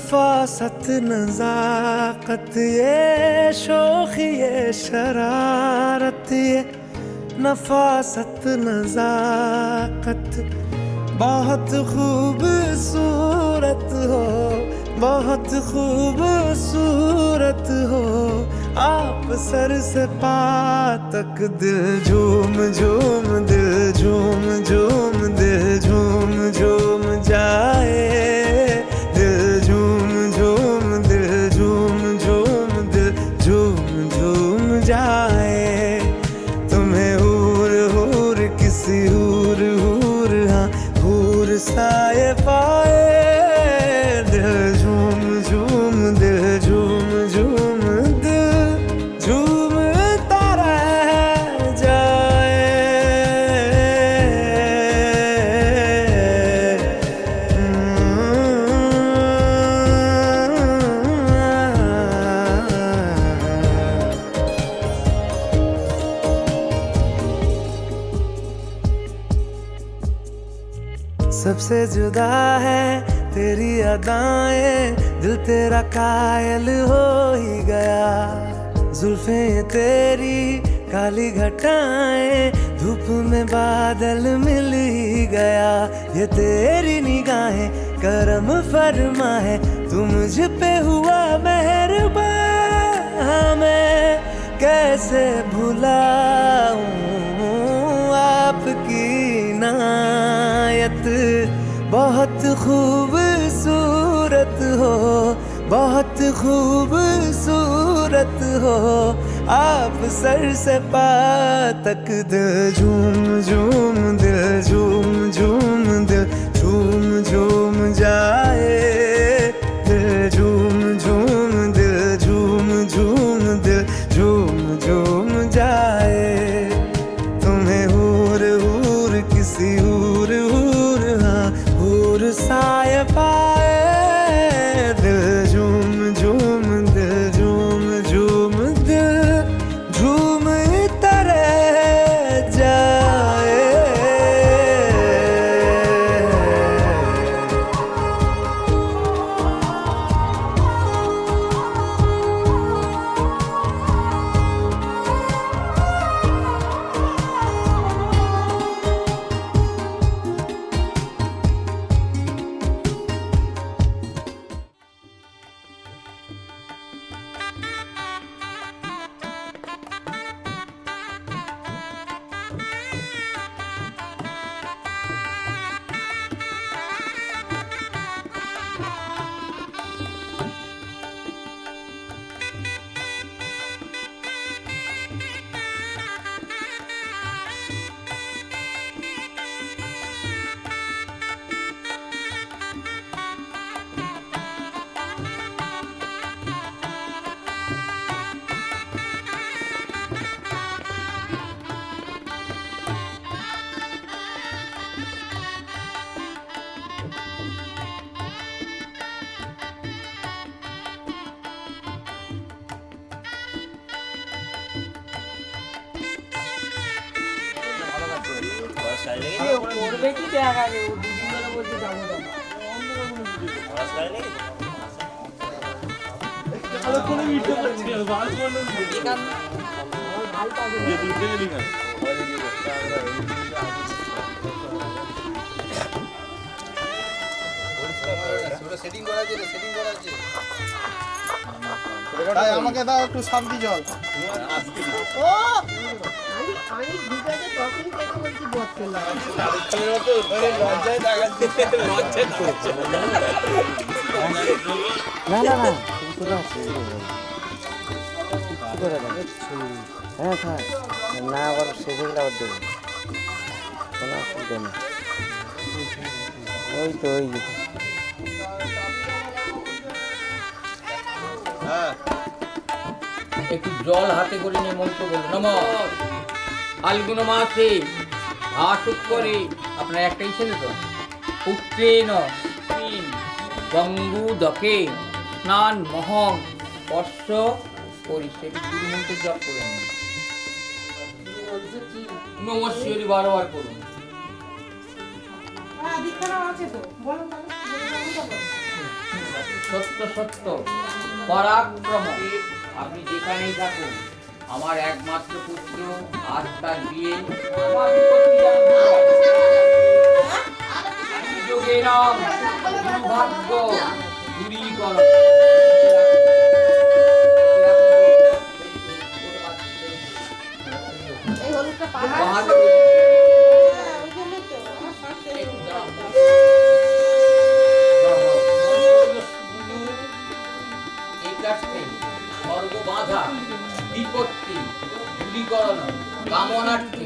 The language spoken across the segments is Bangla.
नफासत नजाकत ये शोखी ये शरारत ये नफासत नजाकत बहुत खूबसूरत हो, बहुत खूबसूरत हो। आप सर से पा तक दिल झूम झूम, दिल झूम झूम, दिल झूम झूम जाए। दिल झूम झूम, दिल झूम झूम, दिल झूम झूम जाए। तुम्हें हूर हूर किसी हूर हूर, हाँ हूर साए पाए। दिल झूम झूम, दिल झूम झूम, दिल झूमता रह जाए। सबसे जुदा है तेरी अदाएं, दिल तेरा कायल हो ही गया। जुल्फें तेरी काली घटाएं, धूप में बादल मिल ही गया। ये तेरी निगाहें करम फरमा है, तू मुझ पे हुआ मेहरबान। मैं कैसे भुलाऊं आपकी इनायत। बहुत खूबसूरत हो, बहुत खूबसूरत हो। आप सर से पा तक दिल झूम झूम, दिल झूम झूम, दिल झूम झूम जाए। दिल झूम झूम, दिल झूम झूम, दिल झूम झूम जाए। तुम्हें हूर हूर किसी हूर हूर, हाँ हूर साए पाए। दिल झूम झूम, दिल झूम झूम, दिल झूम तरह जाए। করবে কি দেখা গেল দুদিন ধরে বলতে যাবো আমাকে দাও একটু শান্তি জল। না না না হ্যাঁ হ্যাঁ না আবার শেষ হয়ে গেলে আবার দেবো, কোনো অসুবিধা নেই। ওই তো ওই একটু জল হাতে করে নিয়ে মন্ত্র বলুন। নম ফাল্গুন মাসে ভাসুক করে আপনার একটাই ছেলে তো পুত্রেণ গঙ্গুদকে স্নান মহং স্পর্শ করি, সেটি গুরু মন্ত্র জপ করে নিন। নমস্কারি বারবার করুন। আছে তো বলো সত্য সত্য পরাক্রম, আপনি যেখানেই থাকুন, আমার একমাত্র পুত্র আজ তার বিয়ে, আমার বিপত্তি জানতে হবে। যোগে রাম দুর্ভাগ্য দূরীকরণ। সর্ববাধা বিপত্তি দূরীকরণ কামনার্থী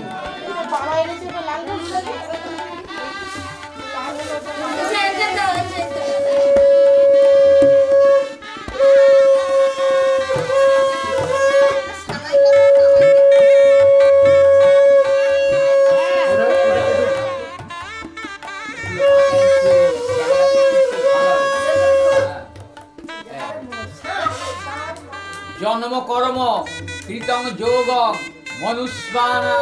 জন্ম কর্ম কৃতং যোগং মনুষ্যানা।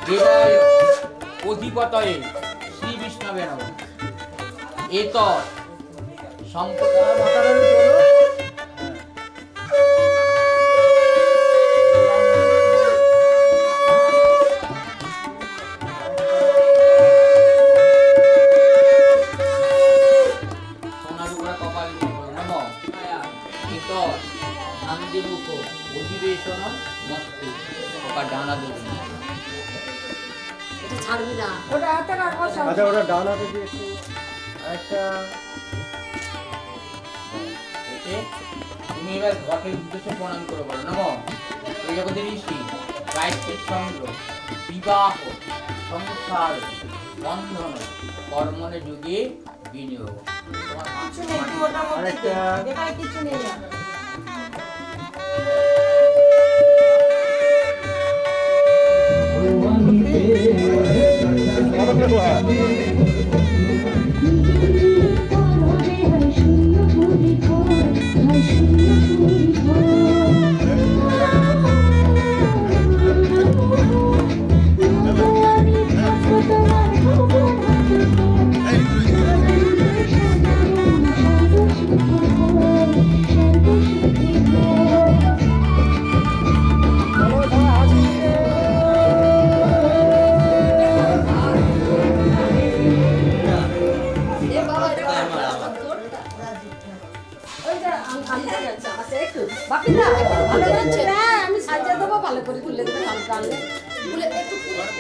দেবায় অধিপতয়ে শ্রী বিষ্ণবে নমঃ। এত অধিবেশন মস্তি ডানা দেব। ছাড়বি না আচ্ছা ওটা ডান হাতে দিয়ে একটু একটা তুমি এবার ঘটের উদ্দেশ্যে প্রণাম করে বলো নম এই জগতের ঋষি গায়ত্রীর সঙ্গ বিবাহ সংসার বন্ধন কর্মণে যুগে বিনিয়োগ। কিছু নেই আমি সাজিয়ে দেবো ভালো করে তুলে দেবো হালকা একটু ঠিক আছে।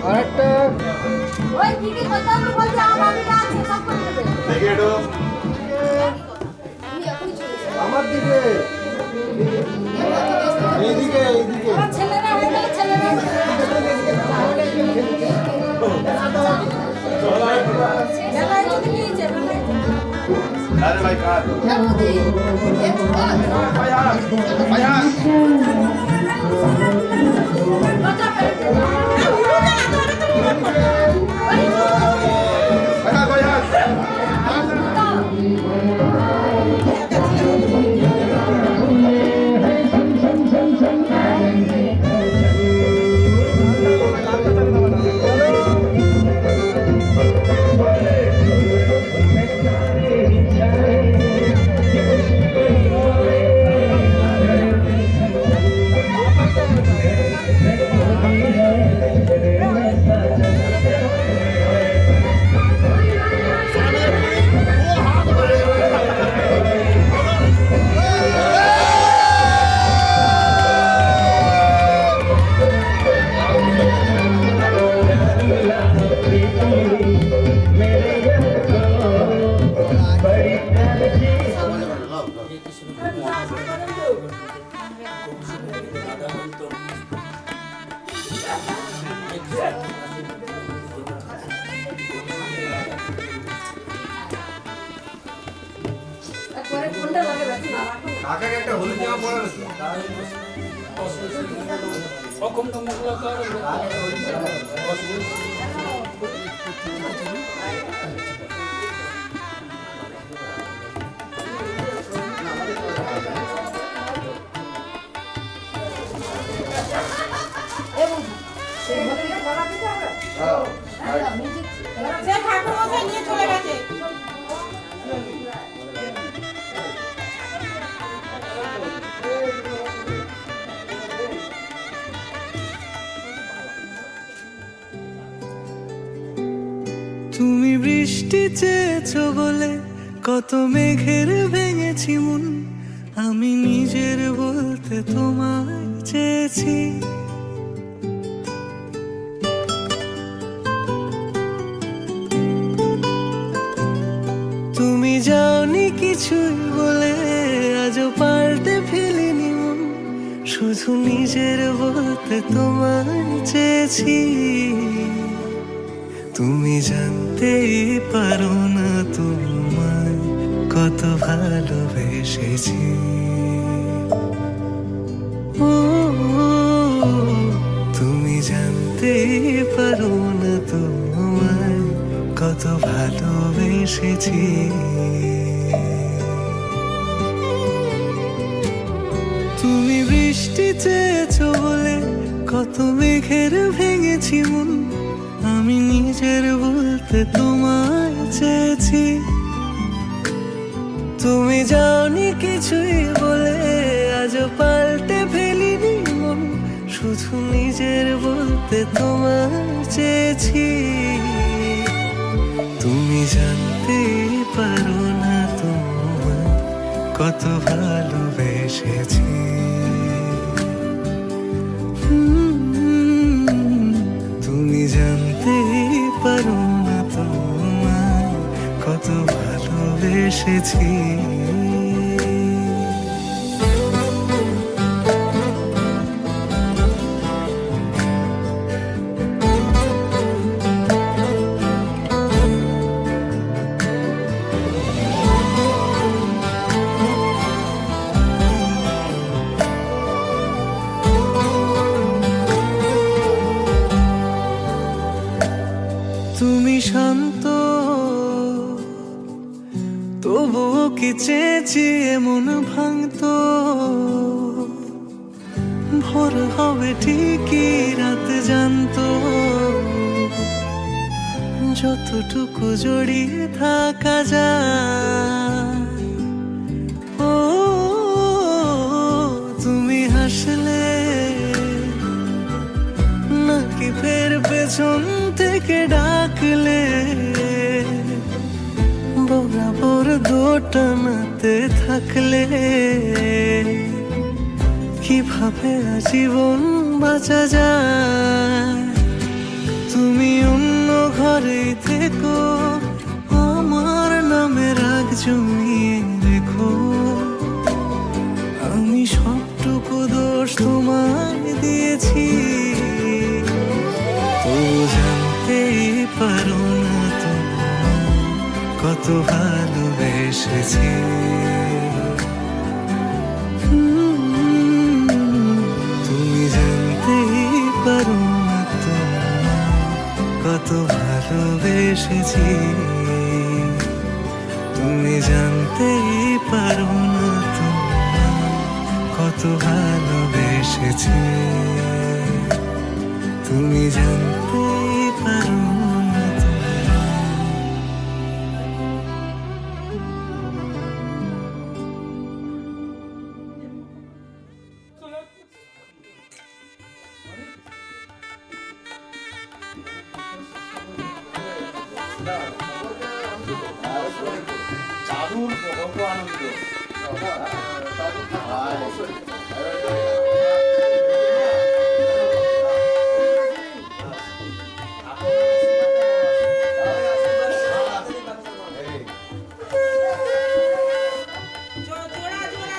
আরেকটা ওই দিকে কথা বলছে আমার আছে সব করে দেবে দেখে এটো আমি এখনই চলে যাব আমার দিকে এইদিকে এইদিকে আমার ছেলেরা বলে ছেলেরা যারা যদি নিয়ে যাবে আরে ভাই কাট যাবদি একটু কাজ ভাই হাত কথা বলতে ভাই হাত Thank you. পরে কোনটা লাগে বেশি না রাখো কাকাকে একটা হলুদ জামা পরানো ছিল। এবং সেই ঘরে বলা দিতে হবে হ্যাঁ মিউজিক সে ঠাকুর মশাই নিয়ে চলে গেছে। তুমি বৃষ্টি চেয়েছো বলে কত মেঘের ভেঙেছি মন, আমি নিজের বলতে তোমায় চেয়েছি। তুমি যাওনি কিছুই বলে আজও পাল্টে ফেলিনি মন, শুধু নিজের বলতে তোমায় চেয়েছি। তুমি জানতেই পারো না তোমায় কত ভালোবেসেছি। ও তুমি জানতেই পারো না তোমায় কত ভালোবেসেছি। তুমি বৃষ্টি চেয়েছো বলে কত মেঘের ভেঙেছি মন, আমি নিজের বলতে তোমায় চেয়েছি। তুমি যাওনি কিছুই বলে আজও পাল্টে ফেলিনি মন, শুধু নিজের বলতে তোমায় চেয়েছি। তুমি জানতে পারো না তোমায় কত ভালোবেসেছি। তুমি জানতে পারো না তোমায় কত ভালোবেসেছি। তুমি শান্ত তবুও কি চেয়েছি মন ভাঙতো, ভোর হবে ঠিকই রাত জানতো, যতটুকু জড়িয়ে থাকা যায়। ও তুমি হাসলে নাকি ফের পেছন থেকে ডাকলে, বরাবর দোটানাতে থাকলে কিভাবে আজীবন বাঁচা যায়। তুমি অন্য ঘরে থেকো, আমার নামে রাগ জমিয়ে রেখো, আমি সবটুকু দোষ তোমায় দিয়েছি। তো জানতেই পারো না তোমায় কত ভালোবেসেছি। তুমি জানতেই পারো না তোমায় কত ভালোবেসেছি। তুমি জানতেই পারো না তোমায় কত ভালোবেসেছি। তুমি জানতেই পারো না তোমায়। দাদুর কত আনন্দ। জোড়া জোড়া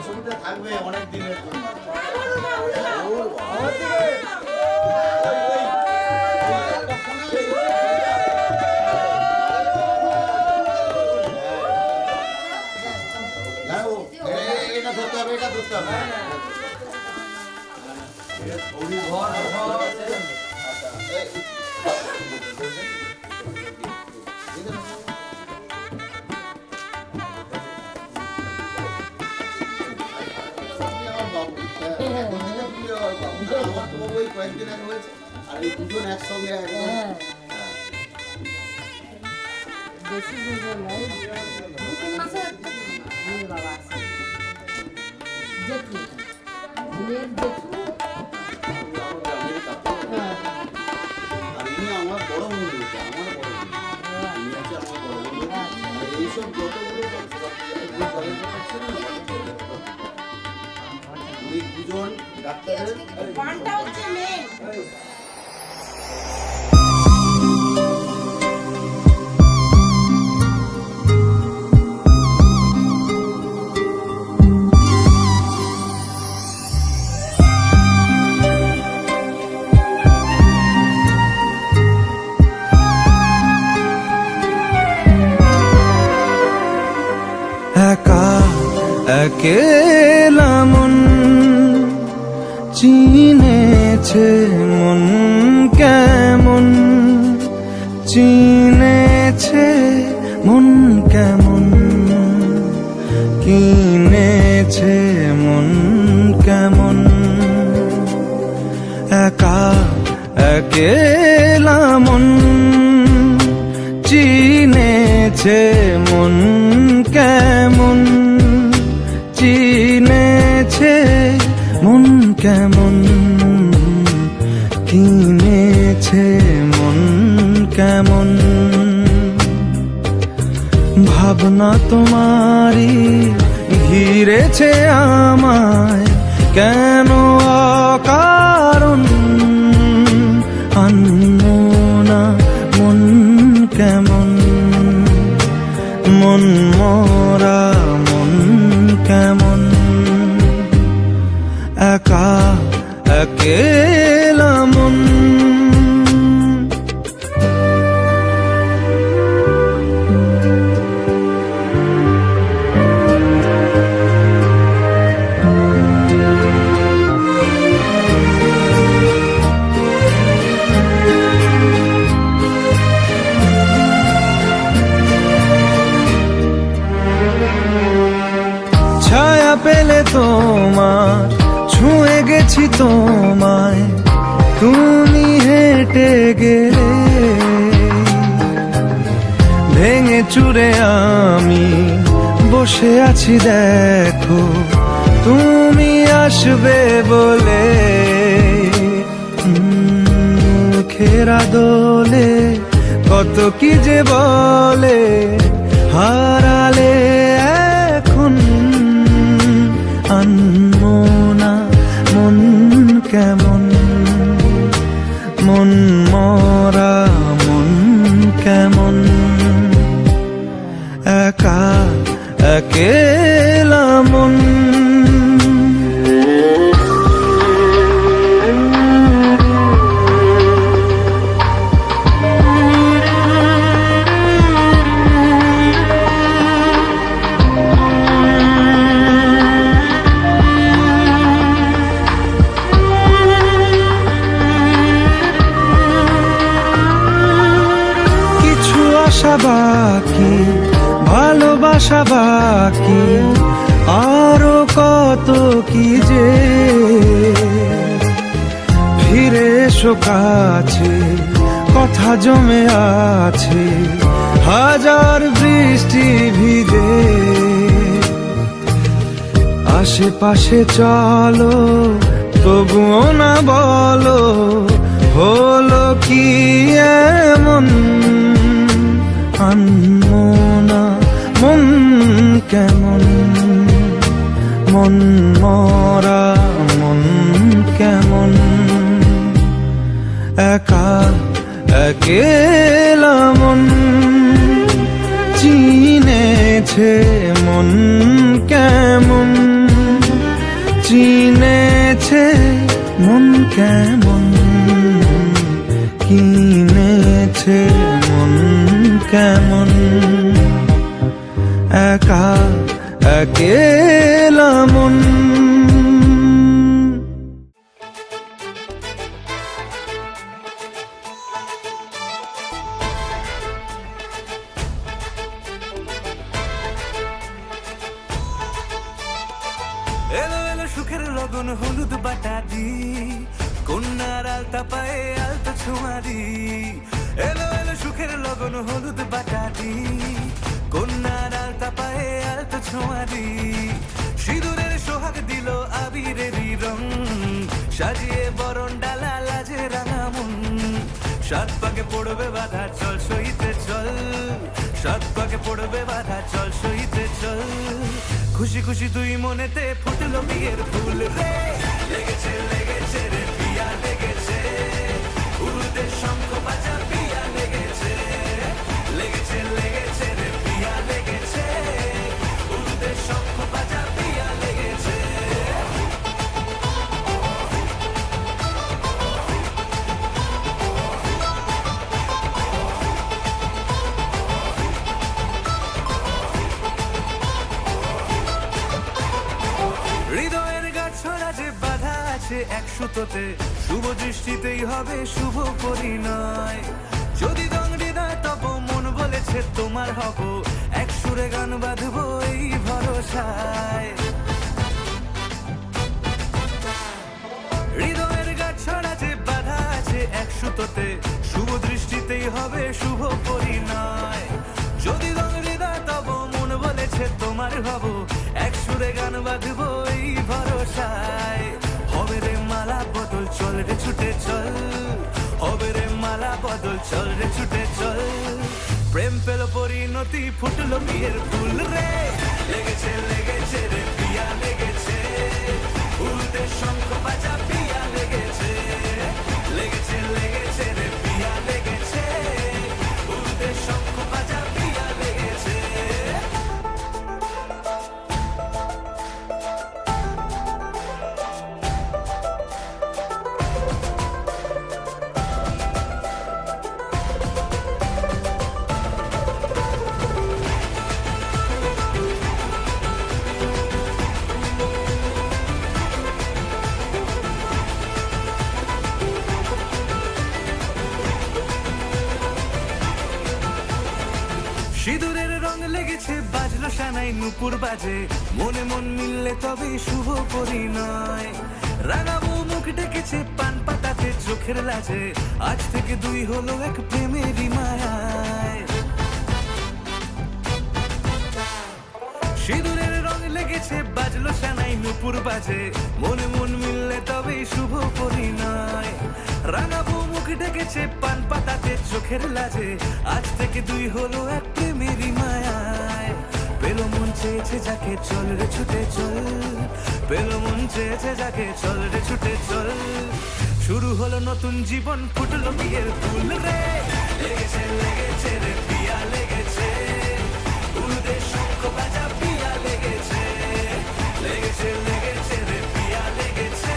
ছবিটা থাকবে অনেক দিনের জন্য। এটা ধরতে হবে, এটা ধরতে হবে। ছবি ঘর কয়েকদিন আগে হয়েছে আর এই দুজন একসঙ্গে একদম বেশি দিন নয় 2-3 মাসের বাবা আছে জেঠু মেয়ের জেঠু আর ইনি আমার বড় বন্ধু, আমার বড় বন্ধু, ইনি হচ্ছে আমার বড় বন্ধু। আর এইসব যতগুলো উনি দুজন ডাক্তারের পানটা হচ্ছে মেন। একা একেলা মন চিনেছে মন কেমন, চিনেছে মন কেমন, কিনেছে মন কেমন। একা একেলা মন চিনেছে মন কেমন, চিনেছে মন কেমন, কিনেছে মন কেমন। ভাবনা তোমারই ঘিরেছে আমায় কেন অকারণ, আনমনা মন কেমন, মন মরা মন কেমন। একা একেলা মন। ছায়া পেলে তোমার ছুঁয়ে গেছি তোমায়, তুমি হেঁটে গেলে ভেঙে চুরে আমি বসে আছি দেখো তুমি আসবে বলে। মুখেরা দোলে কত কি যে বলে, হারালে এখন আনমনা মন কেমন, মন মরা মন কেমন। একা একেলা মন। আশা বাকি, ভালোবাসা বাকি, আরো কত কি যে। ফিরে এসো কাছে, কথা জমে আছে হাজার বৃষ্টি ভিজে। আশেপাশে চলো তবুও না বলো হলো কি এমন, আনমনা মন কেমন, মন মরা মন কেমন। একা একেলা মন চিনেছে মন কেমন, চিনেছে মন কেমন, কিনেছে মন কেমন, একা একেলা মন। এলো এলো সুখের লগন হলুদ বাটা দি, কন্যার আলতা পায়ে আলতা ছোঁয়া দি। এলো এলো সুখের লগন হলুদ বাটা দি, কন্যার আলতা পায়ে আলতা ছোঁয়া দি। সিঁদুরের সোহাগ দিল আবিরেরই রং, সাজিয়ে বরণ ডালা লাজে রাঙা মন। সাত পাকে পড়বে বাধা চল সইতে চল, সাত পাকে পড়বে বাধা চল সইতে চল। খুশি খুশি তুই মনেতে ফুটলো বিয়ের ফুল রে, লেগেছে লেগেছে রে পিয়া লেগেছে, উরুদের শঙ্খ বাজা পিয়া লেগেছে, লেগেছে লেগেছে রে পিয়া লেগেছে, উরুদের শঙ্খ বাজা পিয়া লেগেছে। হৃদয়ের গাছড়া যে বাধা আছে এক সুতোতে, শুভ দৃষ্টিতেই হবে শুভ পরিণয়। যদি দং হৃদয় তব মন বলেছে তোমার হব, এক সুরে গান বাঁধবো এই ভরসায়। হৃদয়ের গাছড়া যে বাধা আছে এক সুতোতে, শুভ দৃষ্টিতেই হবে শুভ পরিণয়। যদি দং হৃদয় তব মন বলেছে তোমার হব, এক সুরে গান বাঁধবো এই ভরসায়। হবে রে মালা বদল চল রে ছুটে চল, হবে রে মালা বদল চল রে ছুটে চল। প্রেম পেল পরিণতি ফুটলো বিয়ের ফুল রে, লেগেছে লেগেছে রে পিয়া লেগেছে, উলুদের শঙ্খ বাজা পিয়া লেগেছে, লেগেছে লেগেছে রে পিয়া লেগেছে, উলুদের শঙ্খ বাজা পিয়া লেগেছে। সিঁদুরের রং লেগেছে বাজলো সানাই নুপুর বাজে, মনে মন মিললে তবে শুভ পরিণয়। রাঙাবো মুখ ডেকেছে পান পাতাতে চোখের লাজে, আজ থেকে দুই হলো এক প্রেমেরই মায়ায়। সিঁদুরের রং লেগেছে বাজলো সানাই নুপুর বাজে, মনে মন মিললে তবে শুভ পরিণয়। রাঙাবো মুখ ডেকেছে পান পাতাতে চোখের লাজে, আজ থেকে দুই হলো এক প্রেমেরই মায়ায়। পেলো মন চেয়েছে যাকে চল রে ছুটে চল, পেলো মন চেয়েছে যাকে চল রে ছুটে চল। শুরু হলো নতুন জীবন ফুটলো বিয়ের ফুল রে, লেগেছে লেগেছে রে পিয়া লেগেছে, উলুদের শঙ্খ বাজা পিয়া লেগেছে, লেগেছে লেগেছে রে পিয়া লেগেছে,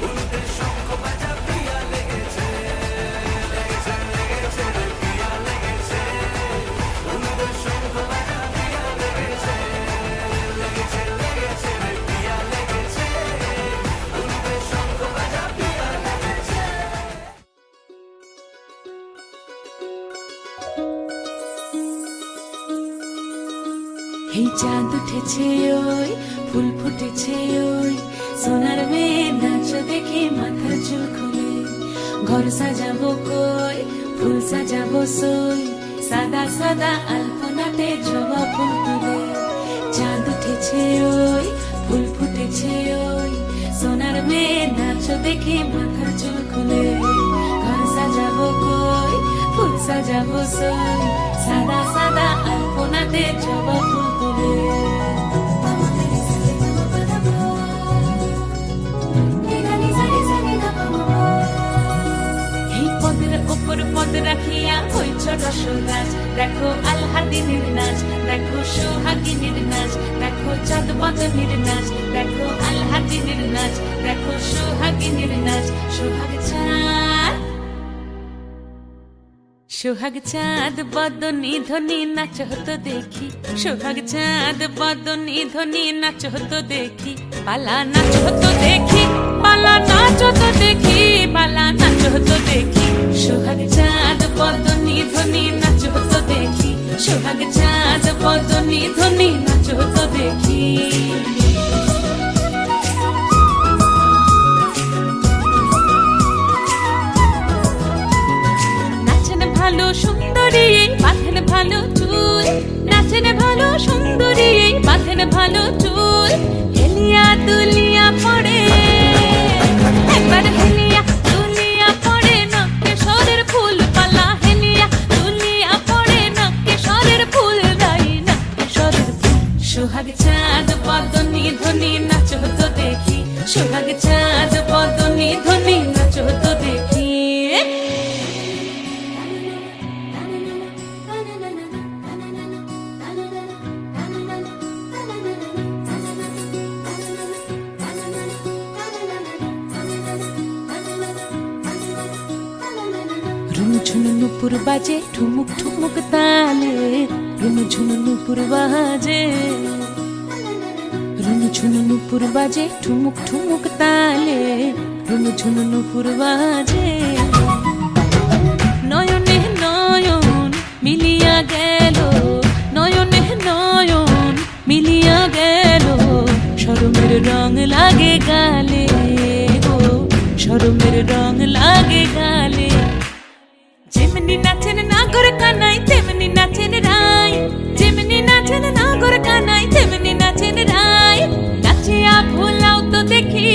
উলুদের শঙ্খ বাজা পিয়া লেগেছে, লেগেছে লেগেছে রে পিয়া লেগেছে, উলুদের শঙ্খ বাজা পিয়া লেগেছে, লেগেছে লেগেছে রে পিয়া লেগেছে, উলুদের শঙ্খ বাজা পিয়া লেগেছে। এই চাঁদ উঠেছে ওই ফুল ফুটেছে ওই, সোনার মেয়ে নাচ দেখে মাথার চুল খুলে। ঘর সাজাবো কই ফুল সাজাবো সই, সাদা সাদা আলপনাতে জবা ফুল তুলে। চাঁদ উঠেছে ওই ফুল ফুটেছে ওই, সোনার মেয়ে নাচ দেখে মাথার চুল খুলে। ঘর সাজাবো কই ফুল সাজাবো সই, সাদা সাদা আলপনাতে জবা ফুল তুলে। এই পদের ওপর পদ আপদ রাখিয়া হইছ রসরাজ। দেখো আলহাদিনের নাচ, দেখো সোহাগিনীর নাচ, দেখো চাঁদ বদনের নাচ, দেখো আলহাদিনের নাচ, দেখো সোহাগিনীর নাচ। সোহাগ চাঁদ, সোহাগ চাঁদ বদনী ধ্বনি নাচ হতো দেখি, সোহাগ চাঁদ বদনী ধ্বনি নাচ হতো দেখি, পালা নাচ হতো দেখি, পালা নাচ হতো দেখি, পালা নাচ হতো দেখি। সোহাগ চাঁদ বদনী ধ্বনি নাচ হতো দেখি, সোহাগ চাঁদ বদনী ধ্বনি নাচ হতো দেখি। ভালো সুন্দরী বাঁধেন ভালো চুল, নাচেন ভালো সুন্দরী বাঁধেন ভালো চুল, হেলিয়া দুলিয়া পড়ে একবার হেলিয়া দুলিয়া পড়ে নকে সরের ফুল পালা, হেলিয়া দুলিয়া পড়ে নকে সরের ফুল রাই নকে সরের ফুল। সোহাগ চাঁদ বদনী ধ্বনি নাচ হতো দেখি, সোহাগ চাঁদ বদনী ধ্বনি নাচ হতো দেখি। ঝুনু নুপুর বাজে ঠুমুক ঠুমুক তালে, রুনু ঝুনু নুপুর বাজে, রুনু ঝুনু নুপুর বাজে ঠুমুক ঠুমুক তালে, রুনু ঝুনু নুপুর বাজে। নয়নে নয়ন মিলিয়া গেল, নয়নে নয়ন মিলিয়া গেল, শরমের রং লাগে গালে গো, শরমের রং লাগে গালে। যেমনি নাচেন নাগর কানাই তেমনি নাচেন রাই, যেমনি নাচেন নাগর কানাই তেমনি নাচেন রাই, নাচিয়া ভুলাও তো দেখি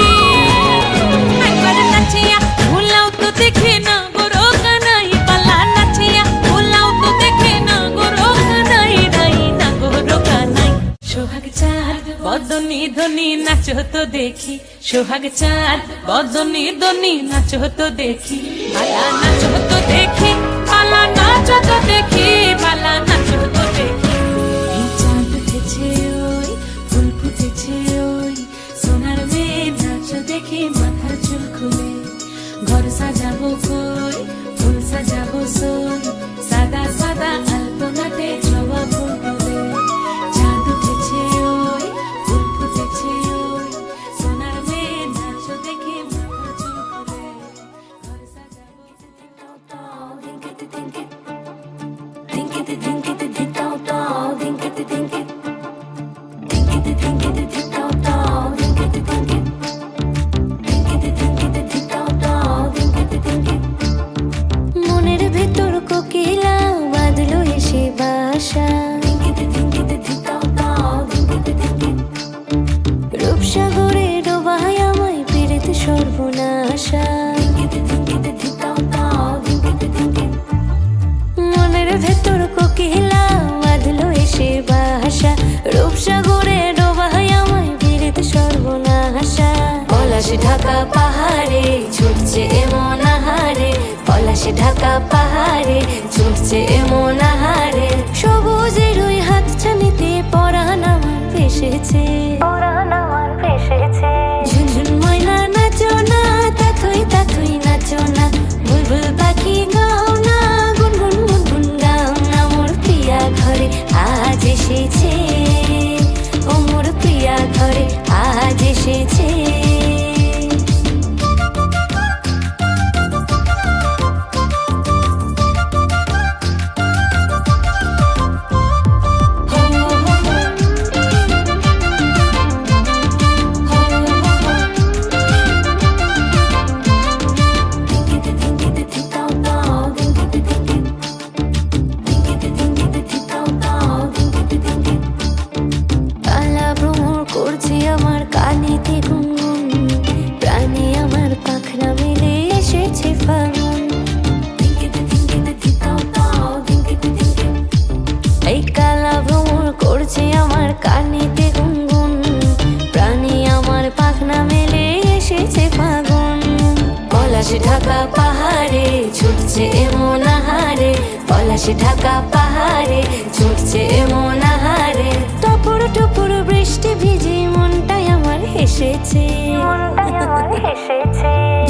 একবার, নাচিয়া ভুলাও তো দেখি নাগর কানাই পালা, নাচিয়া ভুলাও তো দেখি নাগর কানাই রাই নাগর কানাই। সোহাগ চাঁদ বদনী ধ্বনি নাচ হতো দেখি, সোহাগ চাঁদ বদনী ধ্বনি নাচ হতো দেখি, পালা নাচ হতো দেখি, পালা নাচ হতো দেখি, পালা নাচ হতো দেখি। এই চাঁদ উঠেছে ওই ফুল ফুটেছে ওই, সোনার মেয়ে নাচ দেখে মাথার চুল খুলে, ঘর সাজাবো কই ফুল সাজাবো সই, সাদা সাদা আলপনাতে জবা ফুল তুলে। চাঁদ উঠেছে ওই ফুল ফুটেছে ওই, সোনার মেয়ে নাচ দেখে মাথার চুল খুলে, ঘর সাজাবো। মনের ভেতর কোকিলা বাঁধলো এসে বাসা, রূপসাগরে ডোবায় আমায় পীড়িত সর্বনাশা। মনের ভেতর কোকিলা বাঁধলো এসে বাসা, রূপসাগরে ডোবায় আমায় পীড়িত সর্বনাশা। পলাশ ঢাকা পাহাড়ে ছুটছে এমন আহারে, পলাশ ঢাকা পাহাড়ে ছুটছে এমন আহারে, সবুজের ওই হাত ছানিতে পরাণ আমার ভেসেছে, পরাণ আমার ভেসেছে। ঝুনঝুন ময়না নাচো না, তাথই তাথই নাচো না, বুলবুল পাখি গাও না, গুনগুন গুনগুন গাও না। মোর প্রিয়া ঘরে আজ এসেছে, ও মোর প্রিয়া ঘরে আজ এসেছে। কালা ভ্রমর করছে আমার কানেতে গুনগুন, প্রাণে আমার পাখনা মেলে এসেছে ফাগুন। এই কালা ভ্রমর করছে আমার কানেতে গুনগুন, প্রাণে আমার পাখনা মেলে এসেছে ফাগুন। পলাশ ঢাকা পাহাড়ে ছুটছে এমন আহারে, পলাশে ঢাকা পাহাড়ে ছুটছে মন আহারে টপুর টপুর বৃষ্টি ভিজে মনটাই আমার হেসেছে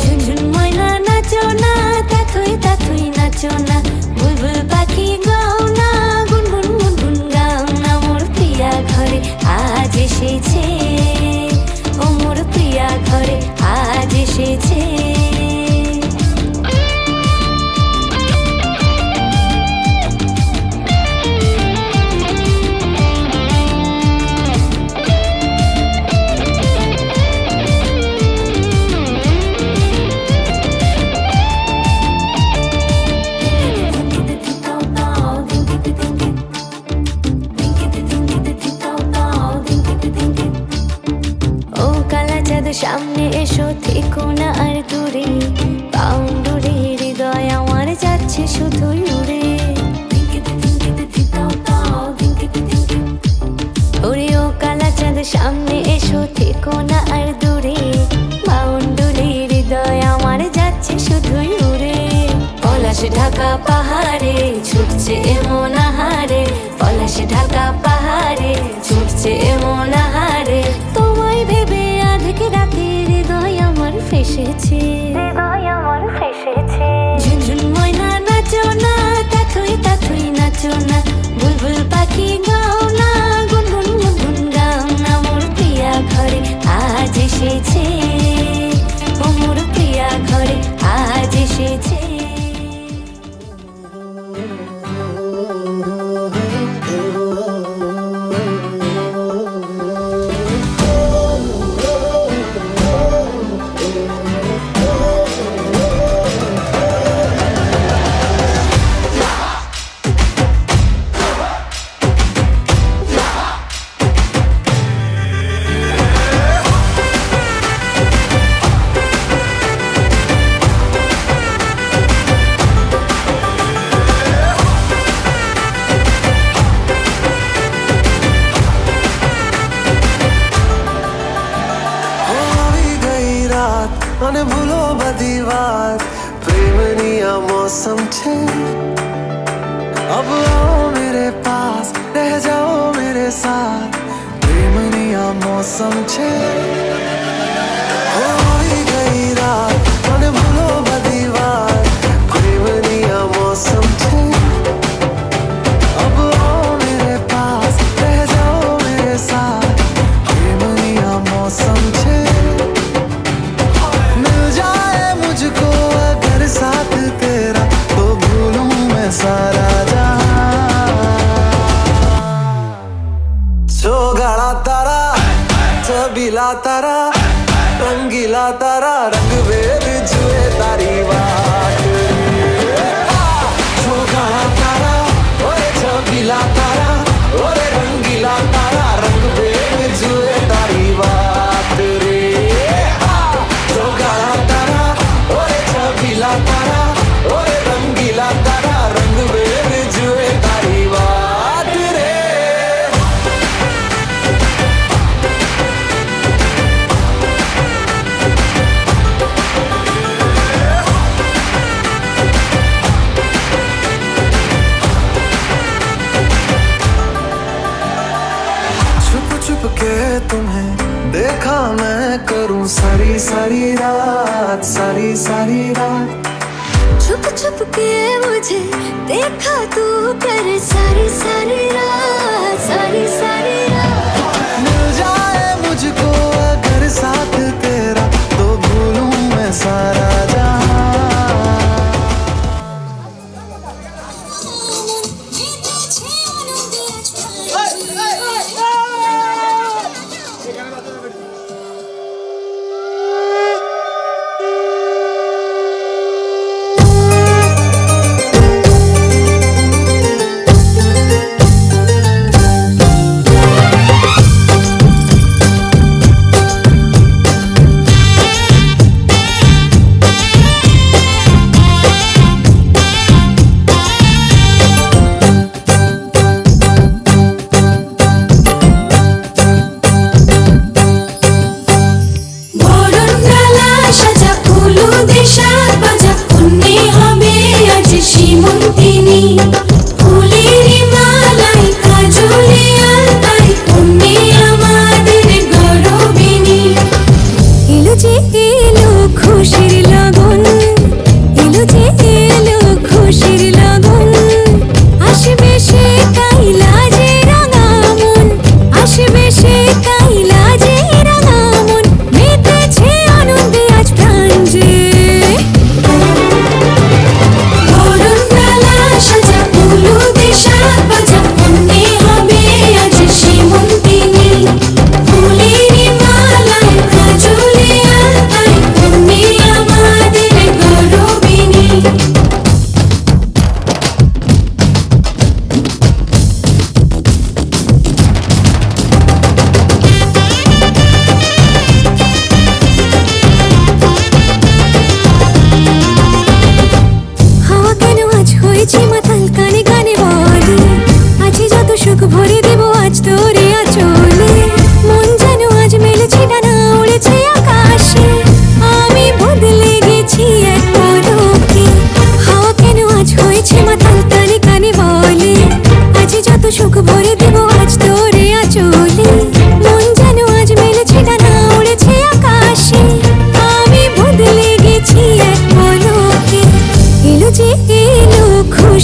ঝুনঝুন ময়না নাচো না তাথুই তাথুই নাচো না বুলবুল পাখি গাও না গুনগুন গুনগুন গাও না মোর প্রিয়া ঘরে আজ এসেছে ও মোর প্রিয়া ঘরে আজ এসেছে সামনে এসো থেকো না আর দূরে পাউন্ডুরে হৃদয় আমার যাচ্ছে শুধুই উড়ে ওরে ও কালা চাঁদ সামনে এসো থেকো না আর দূরে পাউন্ডুরে হৃদয় আমার যাচ্ছে শুধুই উড়ে পলাশে ঢাকা পাহাড়ে ছুটছে এমন আহারে পলাশে ঢাকা পাহাড়ে ছুটছে এমন আহারে তোমায় ভেবে রাতে হৃদয় আমার ফেসেছে ঝুনঝুন ময়না নাচো না তাথুই তাথুই নাচো না বুলবুল পাখি গাও না গুনগুন গুনগুন গাও না মোর প্রিয়া ঘরে আজ এসেছে ও মোর প্রিয়া ঘরে আজ এসেছে મને ભૂલો બધી વાત પ્રેમની આ મૌસમ છે अब आओ मेरे पास रह जाओ मेरे साथ प्रेमनी आ मौसम छे होई गई रात મને ભૂલો બધી વાત પ્રેમની આ मौसम छे अब आओ मेरे पास रह जाओ मेरे साथ प्रेमनी आ मौसम छे मुझको अगर साथ तेरा तो भूलूं मैं सारा गाड़ा तारा छबीला तारा रंगीला तारा रंग वेद जुए तारी बात गाड़ा तारा ओरे छबीला तारा ओरे रंगीला तारा रंग वेद जुए तारी बात रे गाड़ा तारा ओरे छबीला तारा ओरे रंगीला तारा रंग वेद जुए तारी बात रे छुप के तुम्हें देखा मैं करूं सारी सारी रात सारी सारी रात छुप छुप के मुझे देखा तू कर सारी सारी रात सारी सारी रात मिल जाए मुझको अगर साथ तेरा तो भूलूं मैं सारा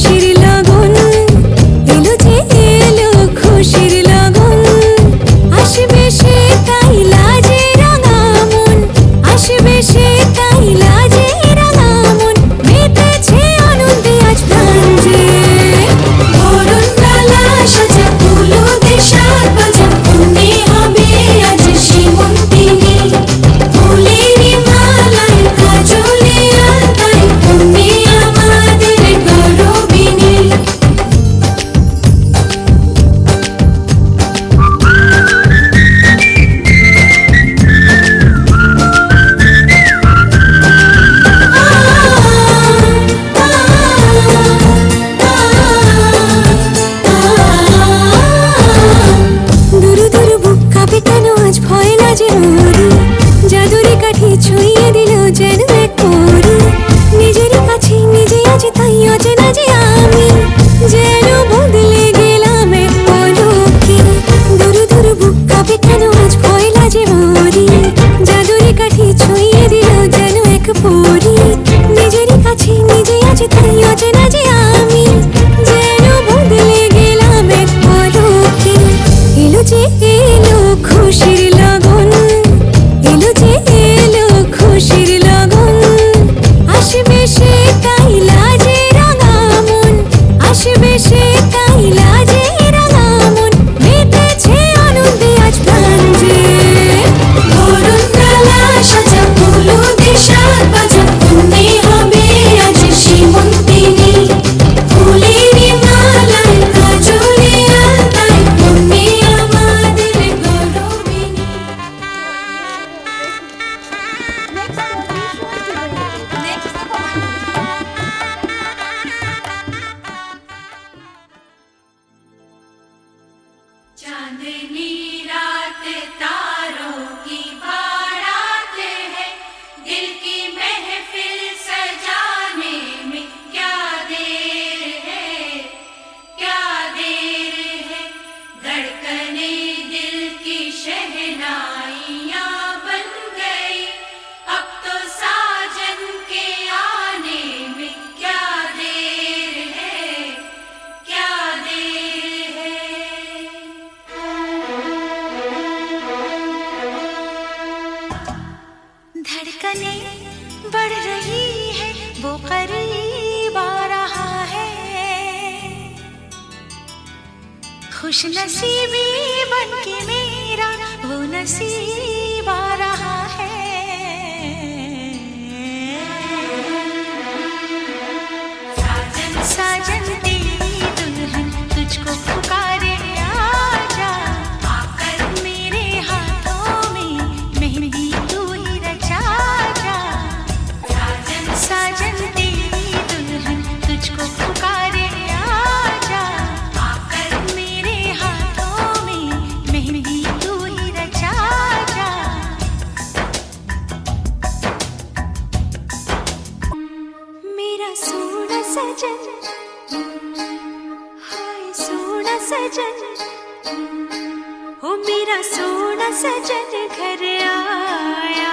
খুশির লগন এলো যে এলো খুশির লগন আসবে সে তাই লাজে রাঙা মন আসবে সে তাই লাজে রাঙা মন মেতেছে আনন্দে আজ প্রাণ যে বরণ ডালা সাজা ফুলো দেশার বাজা মনে হবে আজ সীমন্তিনী ফুলেরই মালায় কাজলে আলতায় তুমি আমাদের গৌরবিনী দুরু দুরু বুক কাঁপে কেন আজ ভয় লাজে ওরি জাদুরি কাঠি ছুঁয়ে দিল যেন এক পরি নিজেরই কাছে নিজে আছি তাই অচেনা যে আমি যেন বদলে গেলাম এক পলকে দুরু দুরু বুক কাঁপে কেন আজ ভয় লাজে ওরি জাদুরি কাঠি ছুঁয়ে দিল যেন এক পরি নিজেরই কাছে নিজে আছি তাই অচেনা যে আমি যেন বদলে গেলাম এক পলকে এলো যে এলো খুশির লগন এলো যে এলো খুশির লগন আসবে সে তাই লাজে রাঙা মন আসবে সে তাই লাজে রাঙা মন মেতেছে আনন্দে আজ প্রাণ যে বরণ ডালা সাজা ফুলো দেশার বাজা মনে হবে আজ সীমন্তিনী ফুলেরই মালায় কাজলে আলতায় তুমি আমাদের গৌরবিনী चांदनी रात तारों की बारात है दिल की महफिल सजाने में क्या देर है क्या देर है धड़कने दिल की शहनाइयाँ बन गई अब तो साजन के आने में क्या देर है क्या देर है धड़कने बढ़ रही है वो करीब आ रहा है खुश नसीबी बन के मेरा वो नसीब आ रहा है साजन साजन तेरी दुल्हन तुझको पुकारे आजा आकर मेरे हाथों में मेहंदी तू ही रचा जा साजन साजन तेरी दुल्हन तुझको पुकारे आजा आकर मेरे हाथों में मेहंदी तू ही रचा जा मेरा सोना सजन हाय सोना सजन ओ मेरा सोना सजन घर आया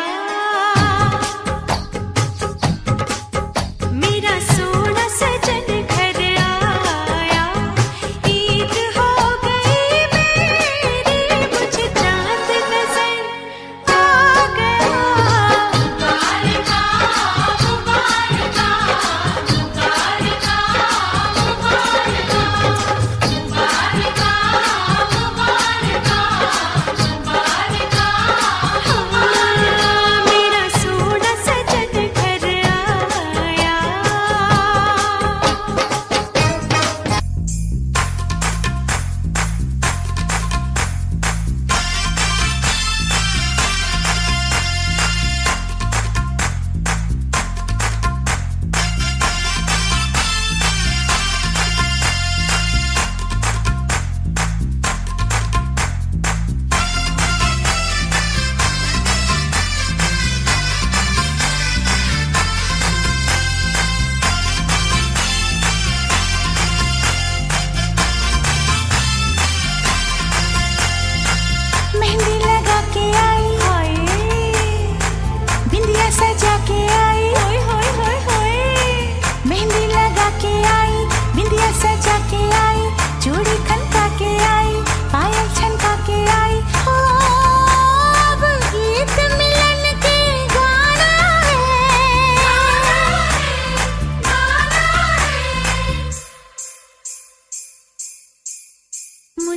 मेरा सोना सजन घर आया ईद हो गई मेरी मुझे चांद नजर आ गया मुबारका मुबारका मुबारका मुबारका मुबारका मुबारका मुबारका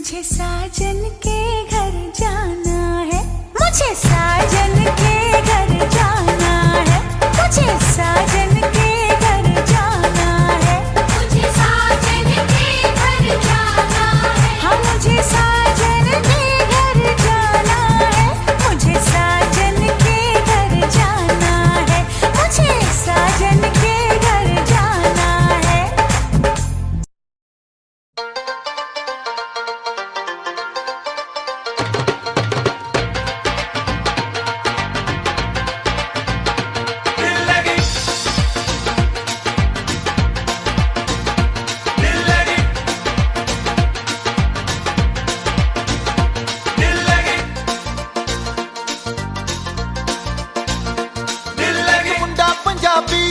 मुझे साजन के घर जाना है, मुझे साजन के घर जाना है, मुझे साजन के घर जाना है, मुझे साजन के घर जाना है, हाँ मुझे साजन के घर जाना है, मुझे साजन के घर जाना है, मुझे साजन के घर जाना है। ਮੁੰਡਾ ਪੰਜਾਬੀ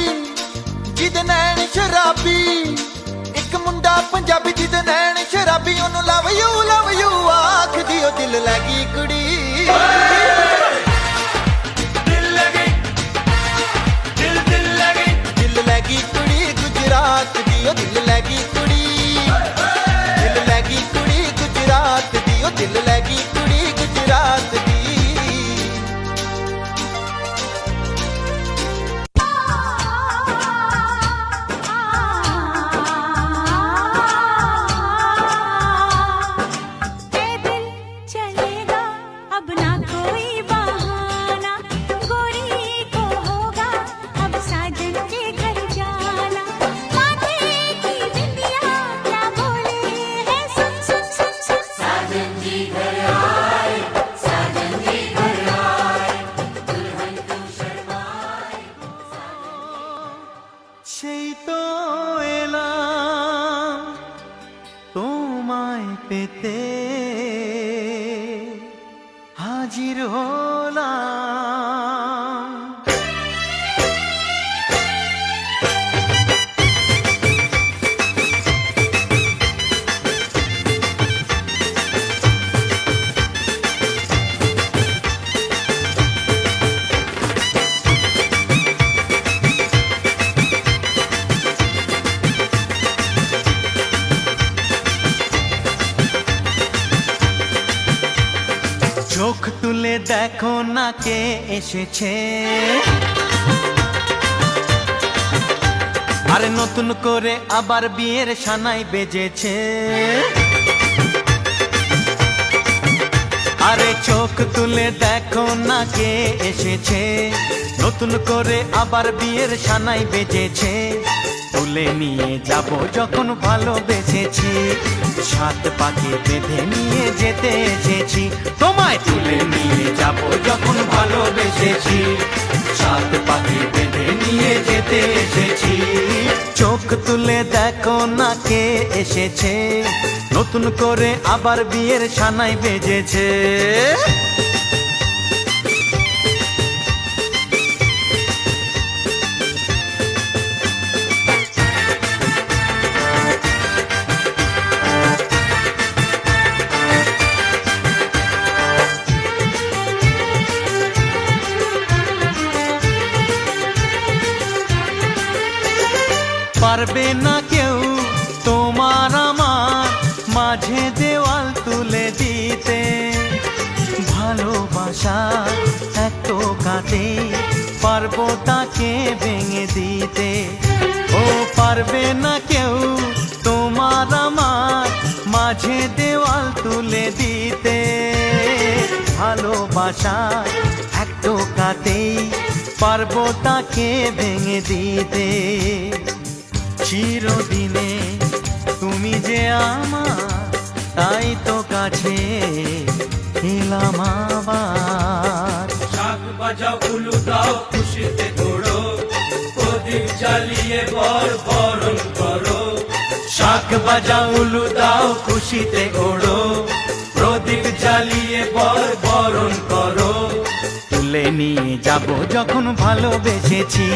ਜਿਹਦੇ ਨੈਣ ਸ਼ਰਾਬੀ, ਇੱਕ ਮੁੰਡਾ ਪੰਜਾਬੀ ਜਿਹਦੇ ਨੈਣ ਸ਼ਰਾਬੀ, ਉਹਨੂੰ ਲਵ ਯੂ ਆਖਦੀ ਉਹ ਦਿਲ ਲੱਗੀ ਕੁੜੀ। ਦਿਲ ਲੱਗੀ ਕੁੜੀ ਗੁਜਰਾਤ ਦੀ, ਉਹ ਦਿਲ ਲੱਗੀ ਕੁੜੀ। ਦਿਲ ਲੱਗੀ ਕੁੜੀ ਗੁਜਰਾਤ ਦੀ, ਉਹ ਦਿਲ ਲੱਗੀ ਕੁੜੀ ਗੁਜਰਾਤ ਦੀ। पैदल चलेगा अब ना कोई बहाना, गोरी को होगा अब साजन के घर जाना, माथे की बिंदिया क्या बोले है, सुन सुन सुन सुन, साजन जी घर आए, साजन जी घर आए, दुल्हन को शर्माए। সেই তো এলাম তোমায় পেতে, হাজির হলাম। চোখ তুলে দেখো না কে এসেছে, আরে নতুন করে আবার বিয়ের সানাই বেজেছে। আরে চোখ তুলে দেখো না কে এসেছে, নতুন করে আবার বিয়ের সানাই বেজেছে। তুলে নিয়ে যাব যখন ভালোবেসেছি, সাত পাকে বেঁধে নিয়ে যেতে এসেছি। তোমায় তুলে নিয়ে যাব যখন ভালোবেসেছি, সাত পাকে বেঁধে নিয়ে যেতে এসেছি। চোখ তুলে দেখো না কে এসেছে, নতুন করে আবার বিয়ের সানাই বেজেছে। পারবে না কেউ তোমার আমার মাঝে দেওয়াল তুলে দিতে, ভালোবাসা এত কাটে পারবো তাকে ভেঙে দিতে। ও পারবে না কেউ তোমার আমার মাঝে দেওয়াল তুলে দিতে, ভালোবাসা এত কাটেই পারবো তাকে ভেঙে দিতে। চিরদিনে তুমি যে আমার, তাই তো কাছে এলাম আবার। শাক বাজাও উলু দাও খুশিতে ঘোড়ো, প্রদীপ জ্বালিয়ে বর বরণ করো। শাক বাজাও উলু দাও খুশিতে ওড়ো, প্রদীপ জ্বালিয়ে বর বরণ করো। তুলে নিয়ে যাব যখন ভালোবেসেছি,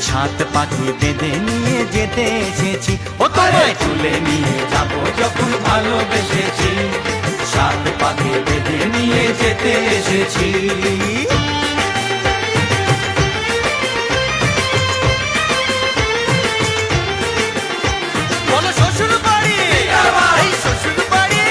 সাত পাখি বেঁধে নিয়ে যেতে এসেছি। ও তোমায় তুলে নিয়ে যাব যখন ভালোবেসেছি, সাত পাখি বেঁধে নিয়ে যেতে এসেছি। বলো শ্বশুর বাড়ি, এই শ্বশুর বাড়ি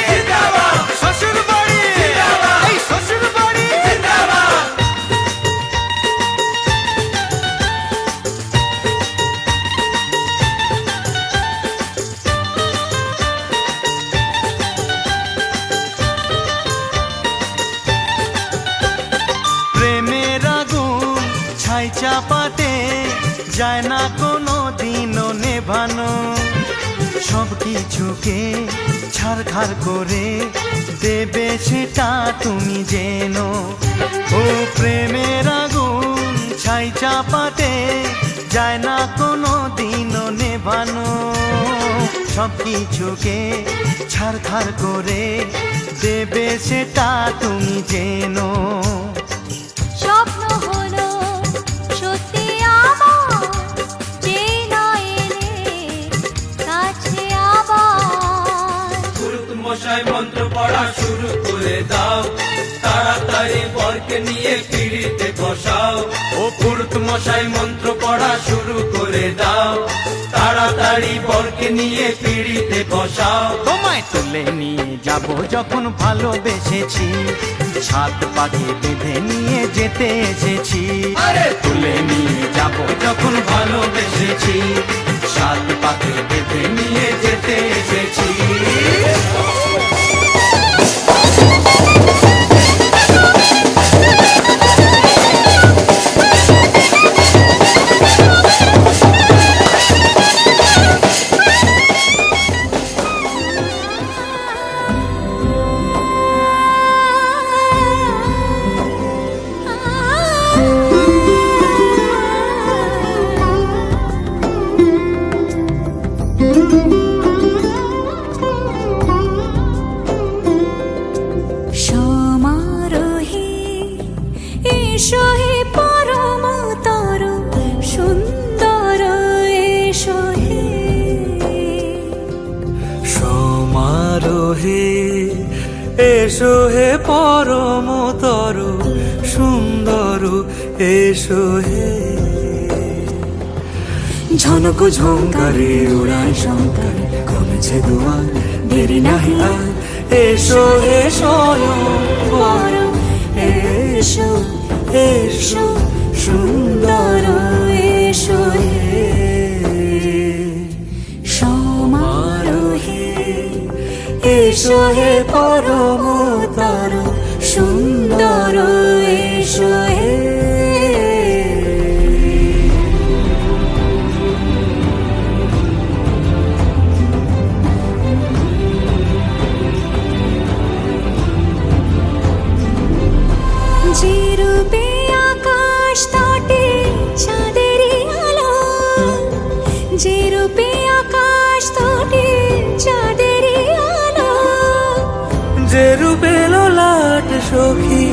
যায় না কোনো দিনও নেভানো। সব কিছুকে ছারখার করে দেবে সেটা তুমি জেনো। ও প্রেমের আগুন ছাই চাপাতে যায় না কোনো দিনও নেভানো। সব কিছুকে ছারখার করে দেবে সেটা তুমি জেনো। স্বপ্ন হলো সত্যি আমার, যে নয় এলে কাছে আবার। পুরুত মশাই মন্ত্র পড়া শুরু করে দাও, তাড়াতাড়ি বরকে নিয়ে পিড়িতে বসাও। ও পুরুত মশাই মন্ত্র পড়া শুরু করে দাও, তাড়াতাড়ি বরকে নিয়ে পিড়িতে বসাও। তোমায় তুলে নিয়ে যাব যখন ভালোবেসেছি, সাত পাকে বেঁধে নিয়ে যেতে এসেছি। আরে তুলে নিয়ে যাব যখন ভালোবেসেছি, সাত পাকে বেঁধে নিয়ে যেতে এসেছি। সমারোহে এসো হে পরমতর সুন্দর, এসো হে। সমারোহে এসো হে পরমতর সুন্দর, এসো হে। ঝনক ঝঙ্কারে উড়ায় শঙ্কার, কমেছে দুয়ার দেরি নাহি আর। এসো হে স্বয়ংবর, এসো এসো সুন্দর, এসো হে। সমারোহে এসো হে পরমতর সুন্দর, এসো হে। যে রূপে আকাশ তটে চাঁদেরই আলো, যে রূপে আকাশ তটে চাঁদেরই আলো। যে রূপে লোলাট সখী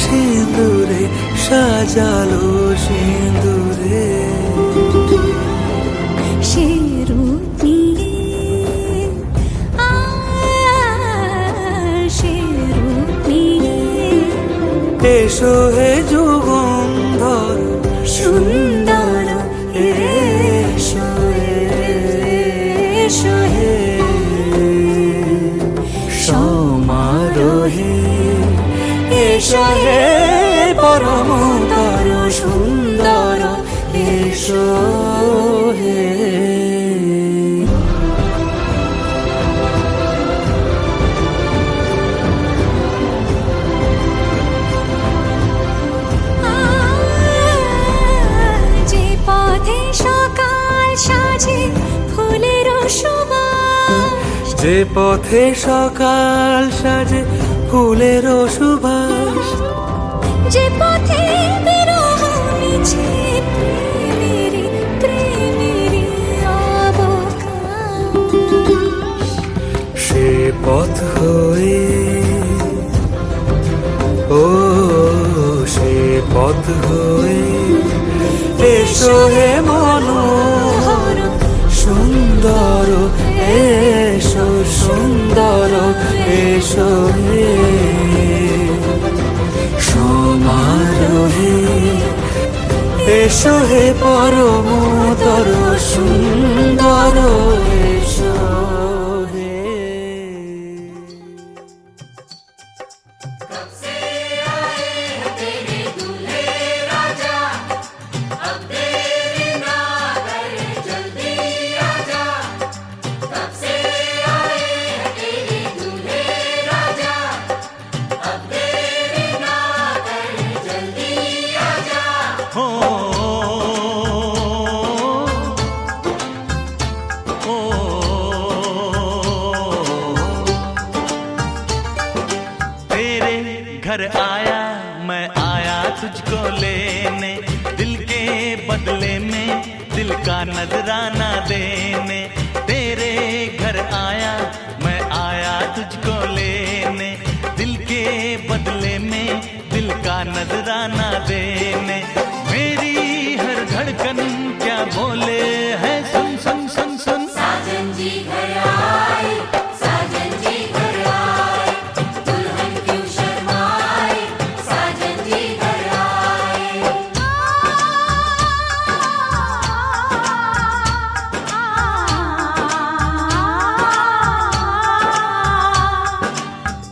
সিঁদুরে সাজালো সিঁদুরে। সে রূপ নিয়ে সে রূপ নিয়ে এসো হে যুগন্ধর সুন্দর, এসো এসো হে। সমারোহে এসো হে পরমতর সুন্দর, এসো হে। যে পথে সকাল সাজে ফুলের সুবাস, যে পথে সকাল সাজে ফুলের সুবাস। যে পথে বিরহ মিছে প্রেমেরই প্রেমেরই অবকাশ। সে পথ হয়ে ও সে পথ হয়ে এসো হে মনোহর সুন্দর, এসো সুন্দর, এসো হে। সমারোহে এসো হে পরমতর সুন্দর, এসো হে। हो घर आया मैं आया तुझको लेने, दिल के बदले में दिल का नजराना देने। तेरे घर आया मैं आया तुझको लेने, दिल के बदले में दिल का नजराना देने। मेरी हर धड़कन क्या बोले है, सुन सुन सुन सुन। साजन जी घर आए, साजन जी घर आए, दुल्हन क्यों शर्माए, साजन जी घर आए।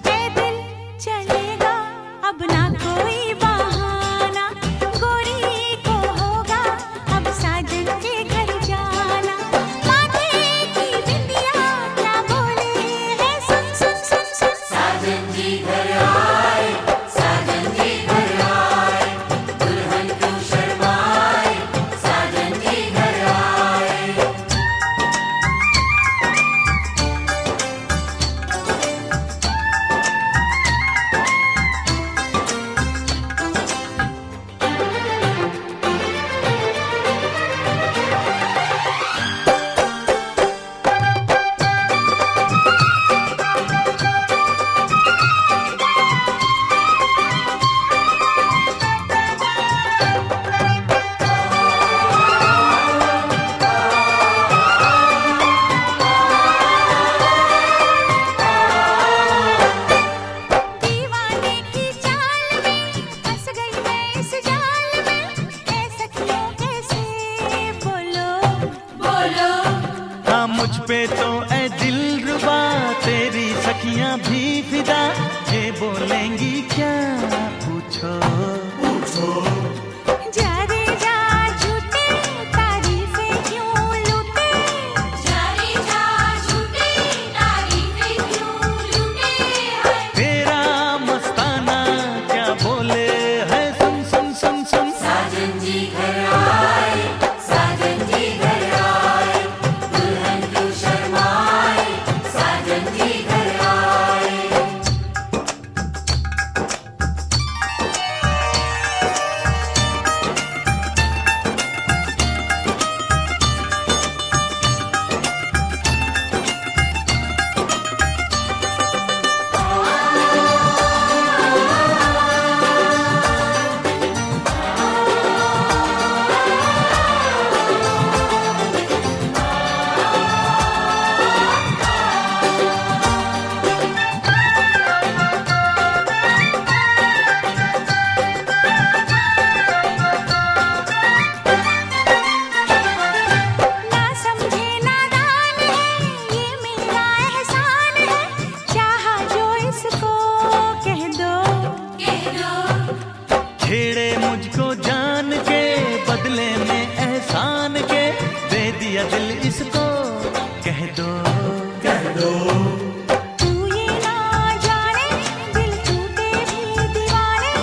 पैदल चलेगा अब ना कोई बहाना, गोरी को होगा अब साजन के घर जाना। माथे की बिंदिया क्या बोले है, सुन सुन सुन सुन। साजन जी घर आए, साजन जी घर आए, दुल्हन क्यों शर्माए, साजन जी घर आए। दीवाने की चाल में फंस गई मैं इस जाल में, ऐ सखियों कैसे बोलो बोलो। हाँ मुझ पे तो ऐ दिलरुबा तेरी सखियां भी फिदा, ये बोलेंगी क्या पूछो पूछो। जा रे जा झूठे तारीफें क्यों लूटे, जा रे जा झूठे तारीफें क्यों लूटे है। तेरा मस्ताना क्या बोले है, सुन सुन सुन सुन। साजन जी घर आए, साजन जी घर आए, दुल्हन क्यों शर्माए, साजन जी घर आए। ना समझे नादान है, ये मेरा एहसान है, चाहा जो इसको कह दो कह दो। छेड़े मुझको जान के बदले में एहसान के, दे दिया दिल इसको कह दो कह दो। तू ये ना जाने दिल टूटे भी दीवाने,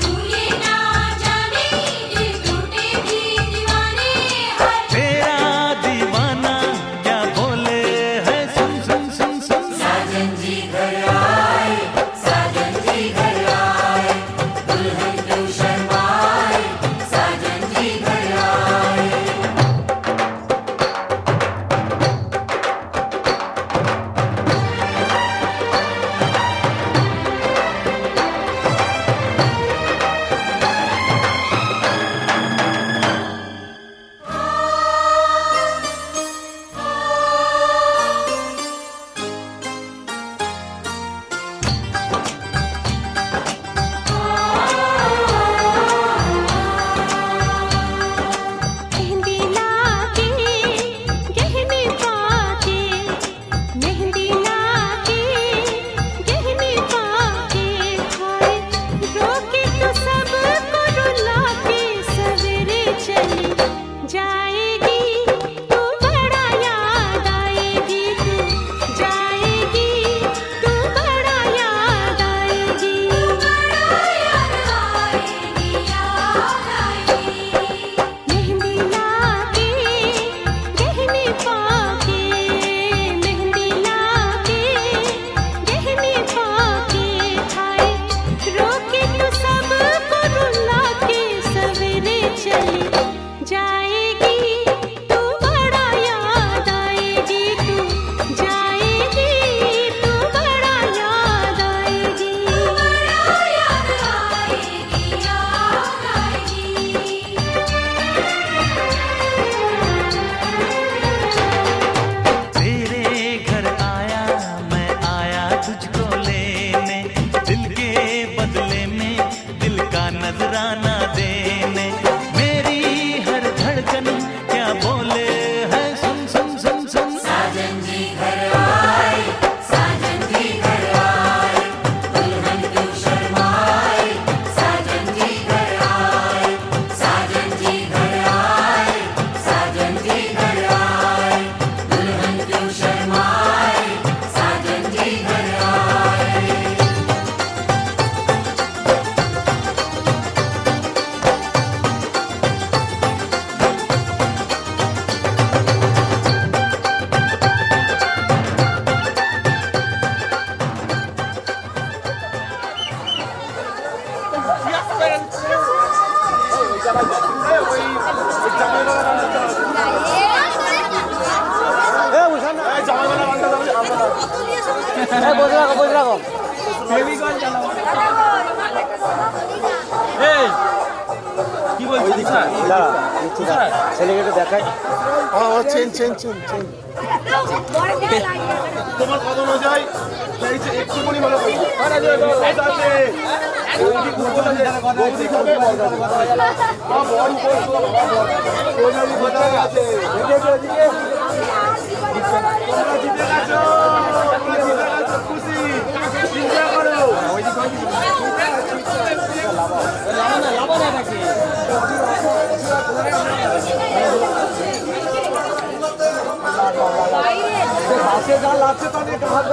तू ये ना जाने दिल टूटे भी दीवाने है। तेरा दीवाना क्या बोले है, सुन सुन सुन सुन। साजन जी घर आए, साजन जी घर आए, दुल्हन क्यों शर्माए, साजन जी घर आए। বসে রাখো বসে রাখো। কি বলছিস দাঁড়া, নিচ্ছি দাঁড়া। ছেলেকে একটু দেখাই। চেন চেন চেন চেন তোমার কত অনুযায়ী একটুখানি ভালো বাসে যা লাগছে তাদের হাত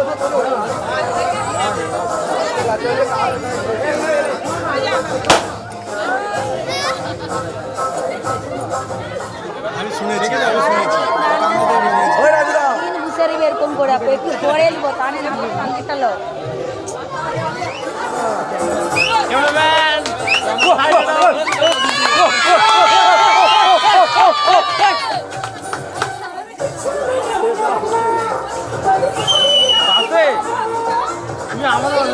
আমি শুনেছি এরকম করে একটু পরে নিব তাহলে না একটা লোক তুমি আমাদের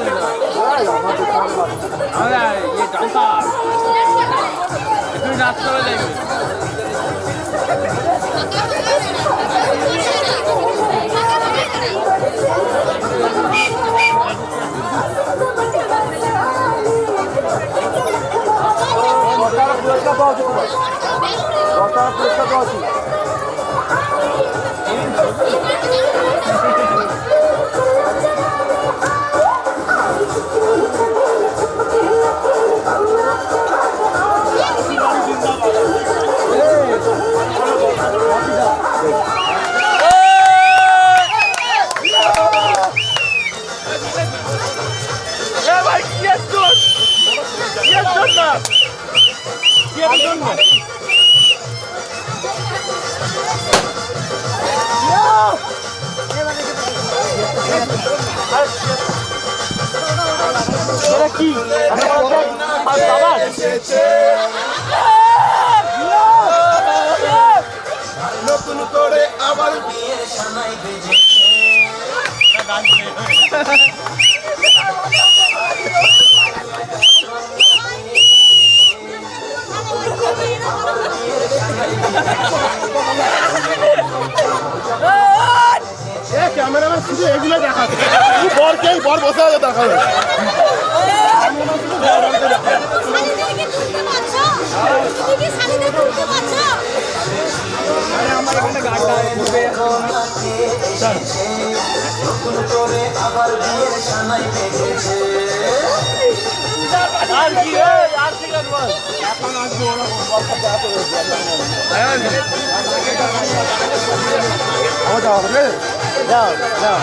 তুমি রাত্রে যাইবে পুরস্কার পাওয়া যেতে পারে, 10 টাকা পুরস্কার পাওয়া ছিল। নতুন করে আবার ক্যামেরাম্যান শুধু এগুলো দেখাবে, বরকেই বর বসে আছে দেখাবে। আমার এখানে গাড়িটা আর কি আর কি করবো এখন আসবে ওরা যাও যাও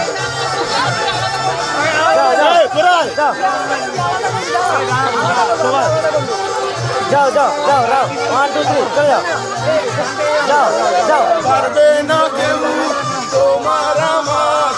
যাও যাও যাও যাও যাও 1 2 3 চলে যাও যাও যাও পারবে না কেউ তোমার আমার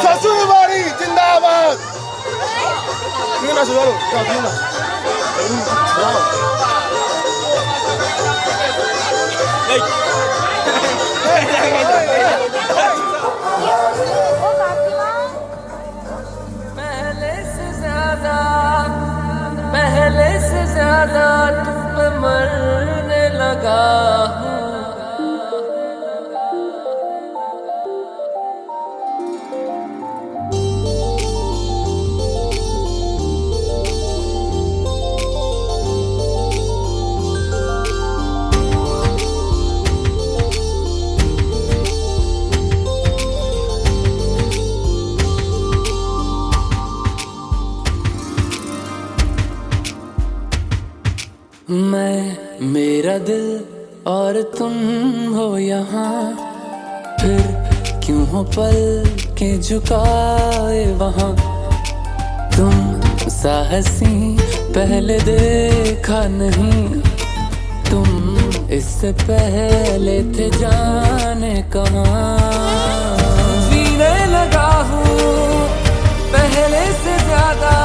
শ্বশুর বাড়ি জিন্দাবাদ। ঠিক আছে চলো पहले से ज्यादा तुम पे मरने लगा हूँ मेरा दिल और तुम हो यहाँ, फिर क्यों हो पल के झुकाए वहाँ। तुम साहसी पहले देखा नहीं, तुम इससे पहले थे जाने कहाँ। जीने लगा हूँ पहले से ज्यादा,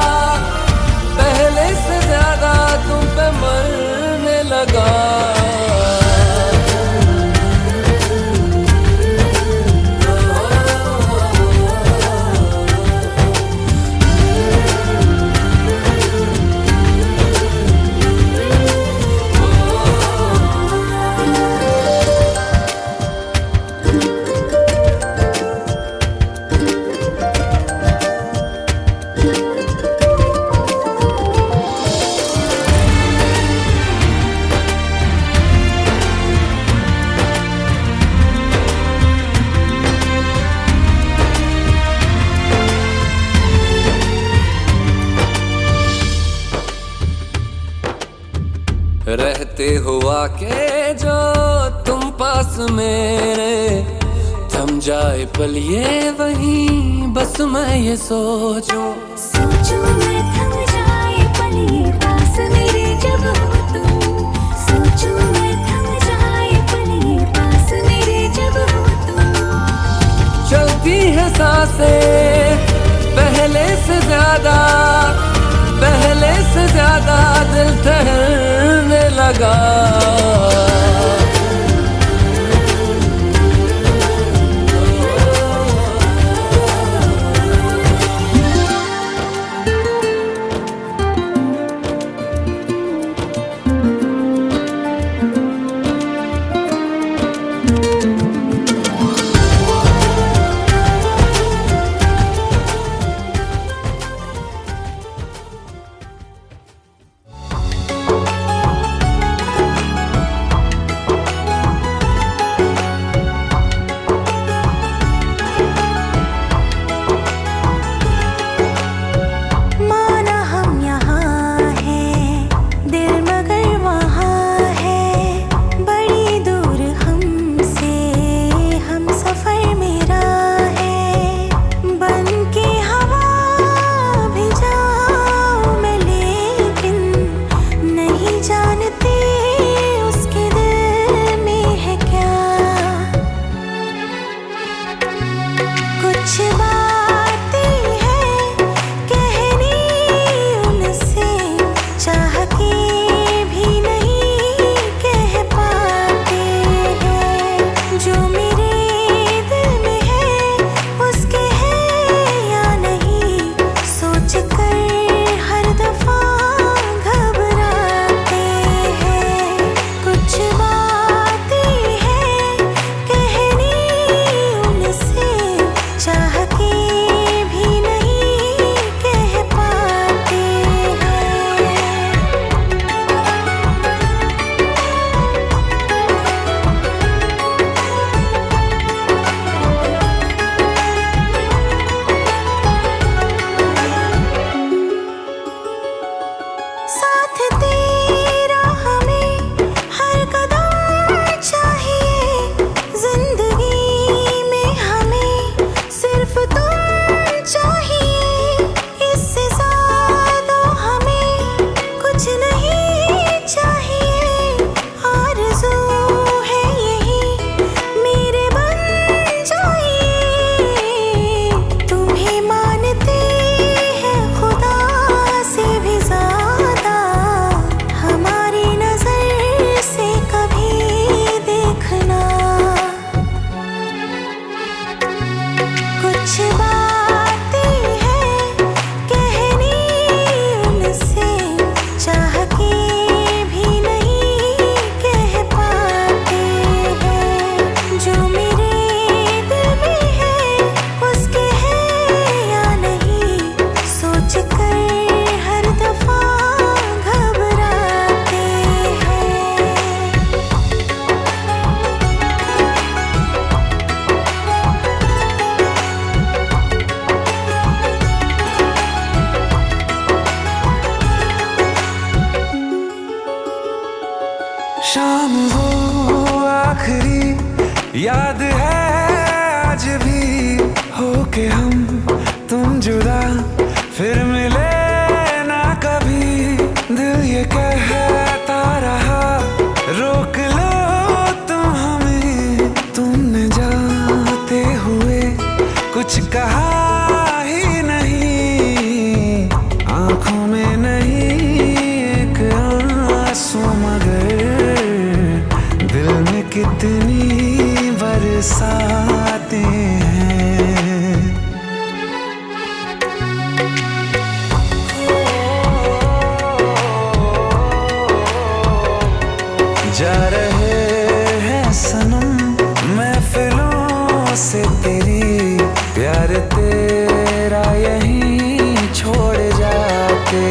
पहले से ज्यादा तुम पे मरने लगा। रहते हुआ के जो तुम पास मेरे, थम जाए पल ये वहीं बस मैं ये सोचूं। सोचूं मैं थम जाए पल ये पास मेरे जब हो तुम। सोचूं मैं थम जाए पल ये पास मेरे जब हो तुम। चलती है सांसें पहले से ज्यादा, पहले से ज्यादा दिल ठहरने लगा। वो आखिरी याद है आज भी हो के हम तुम जुदा फिर मिले ना कभी दिल ये कहता रहा रोक लो तुम हमें तुमने जाते हुए कुछ कहा ही नहीं आंखों में नहीं एक आंसू मगर दिल में कितनी बरसाते हैं जा रहे हैं सनम महफिलों से तेरी प्यार तेरा यहीं छोड़ जाते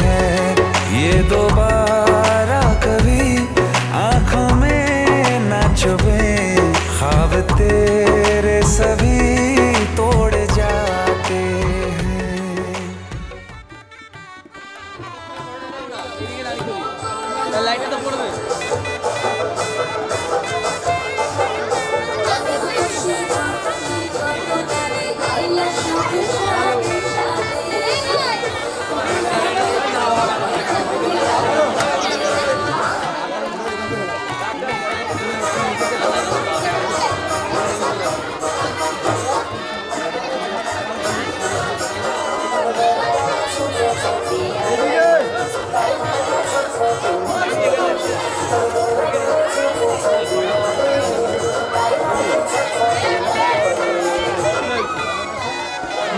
हैं ये दोबारा कभी आंखों में ना चुभे ख्वाब तेरे सभी तोड़ जाते हैं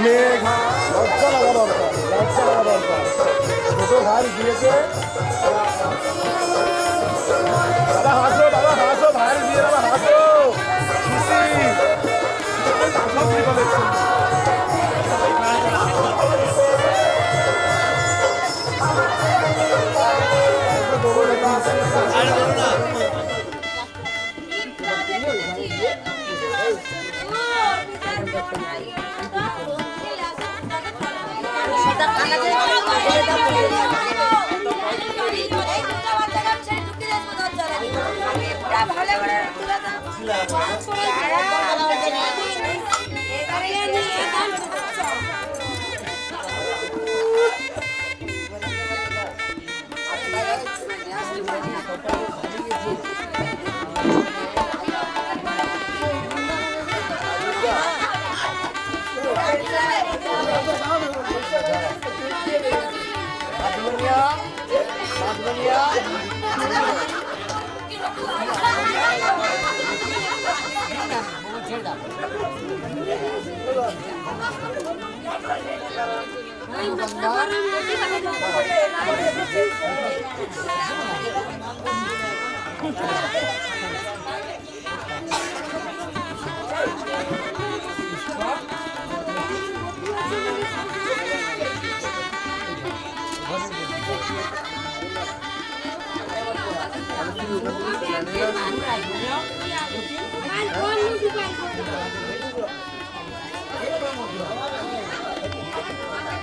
মেঘা লজ্জা লাগা দরকার ছোট ভাই দিয়েছে দাদা হাসো ভাইয়ের বিয়ে দাদা হাসো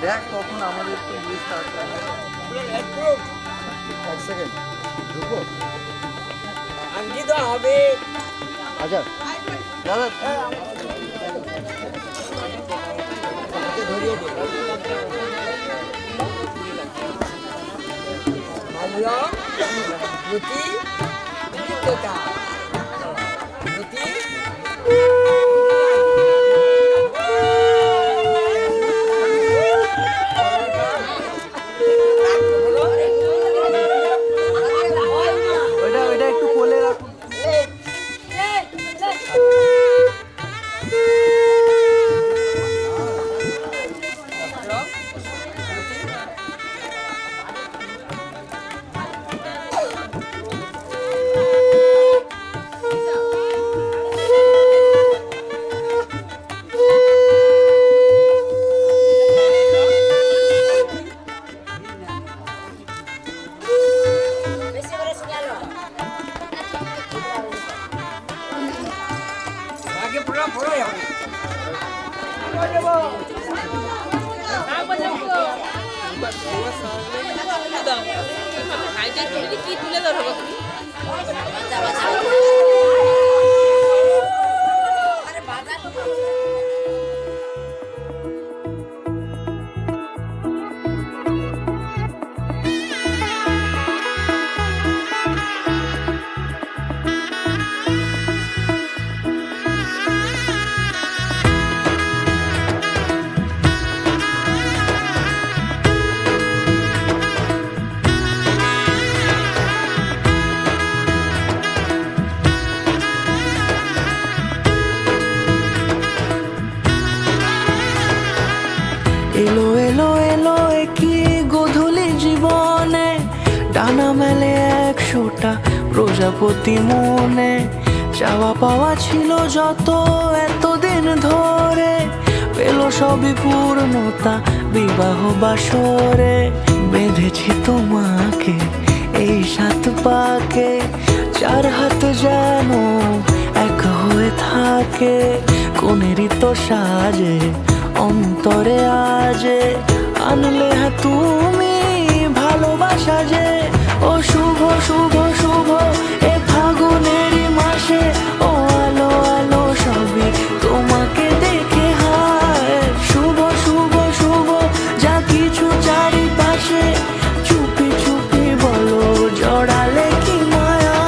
দেখ তখন আমাদের একটু বিয়ে স্টার্ট করে এক সেকেন্ড ঢুকবো আনজি তো হবে আচ্ছা দাদা হাতে ধরিয়ে দে মালিয়া রুটি নিত্যতা রুটি কি তুলে ধরবো তুমি আরে বাজানো এলো এলো এলো কি গোধূলি জীবনে, ডানা মেলে 100টা প্রজাপতি মনে। চাওয়া পাওয়া ছিল যত এতদিন ধরে, পেল সবই পূর্ণতা বিবাহ বাসরে। বেঁধেছি তোমাকে এই 7 পাকে, 4 হাত যেন এক হয়ে থাকে। কোনেরই তো সাজে অন্তরে আজে, আনলে হ্যাঁ তুমি ভালোবাসা যে। ও শুভ শুভ শুভ এ ফাগুনেরই মাসে, ও আলো আলো সবই তোমাকে দেখে হায়। শুভ শুভ শুভ যা কিছু চারিপাশে, চুপি চুপি বলো জড়ালে কি মায়া।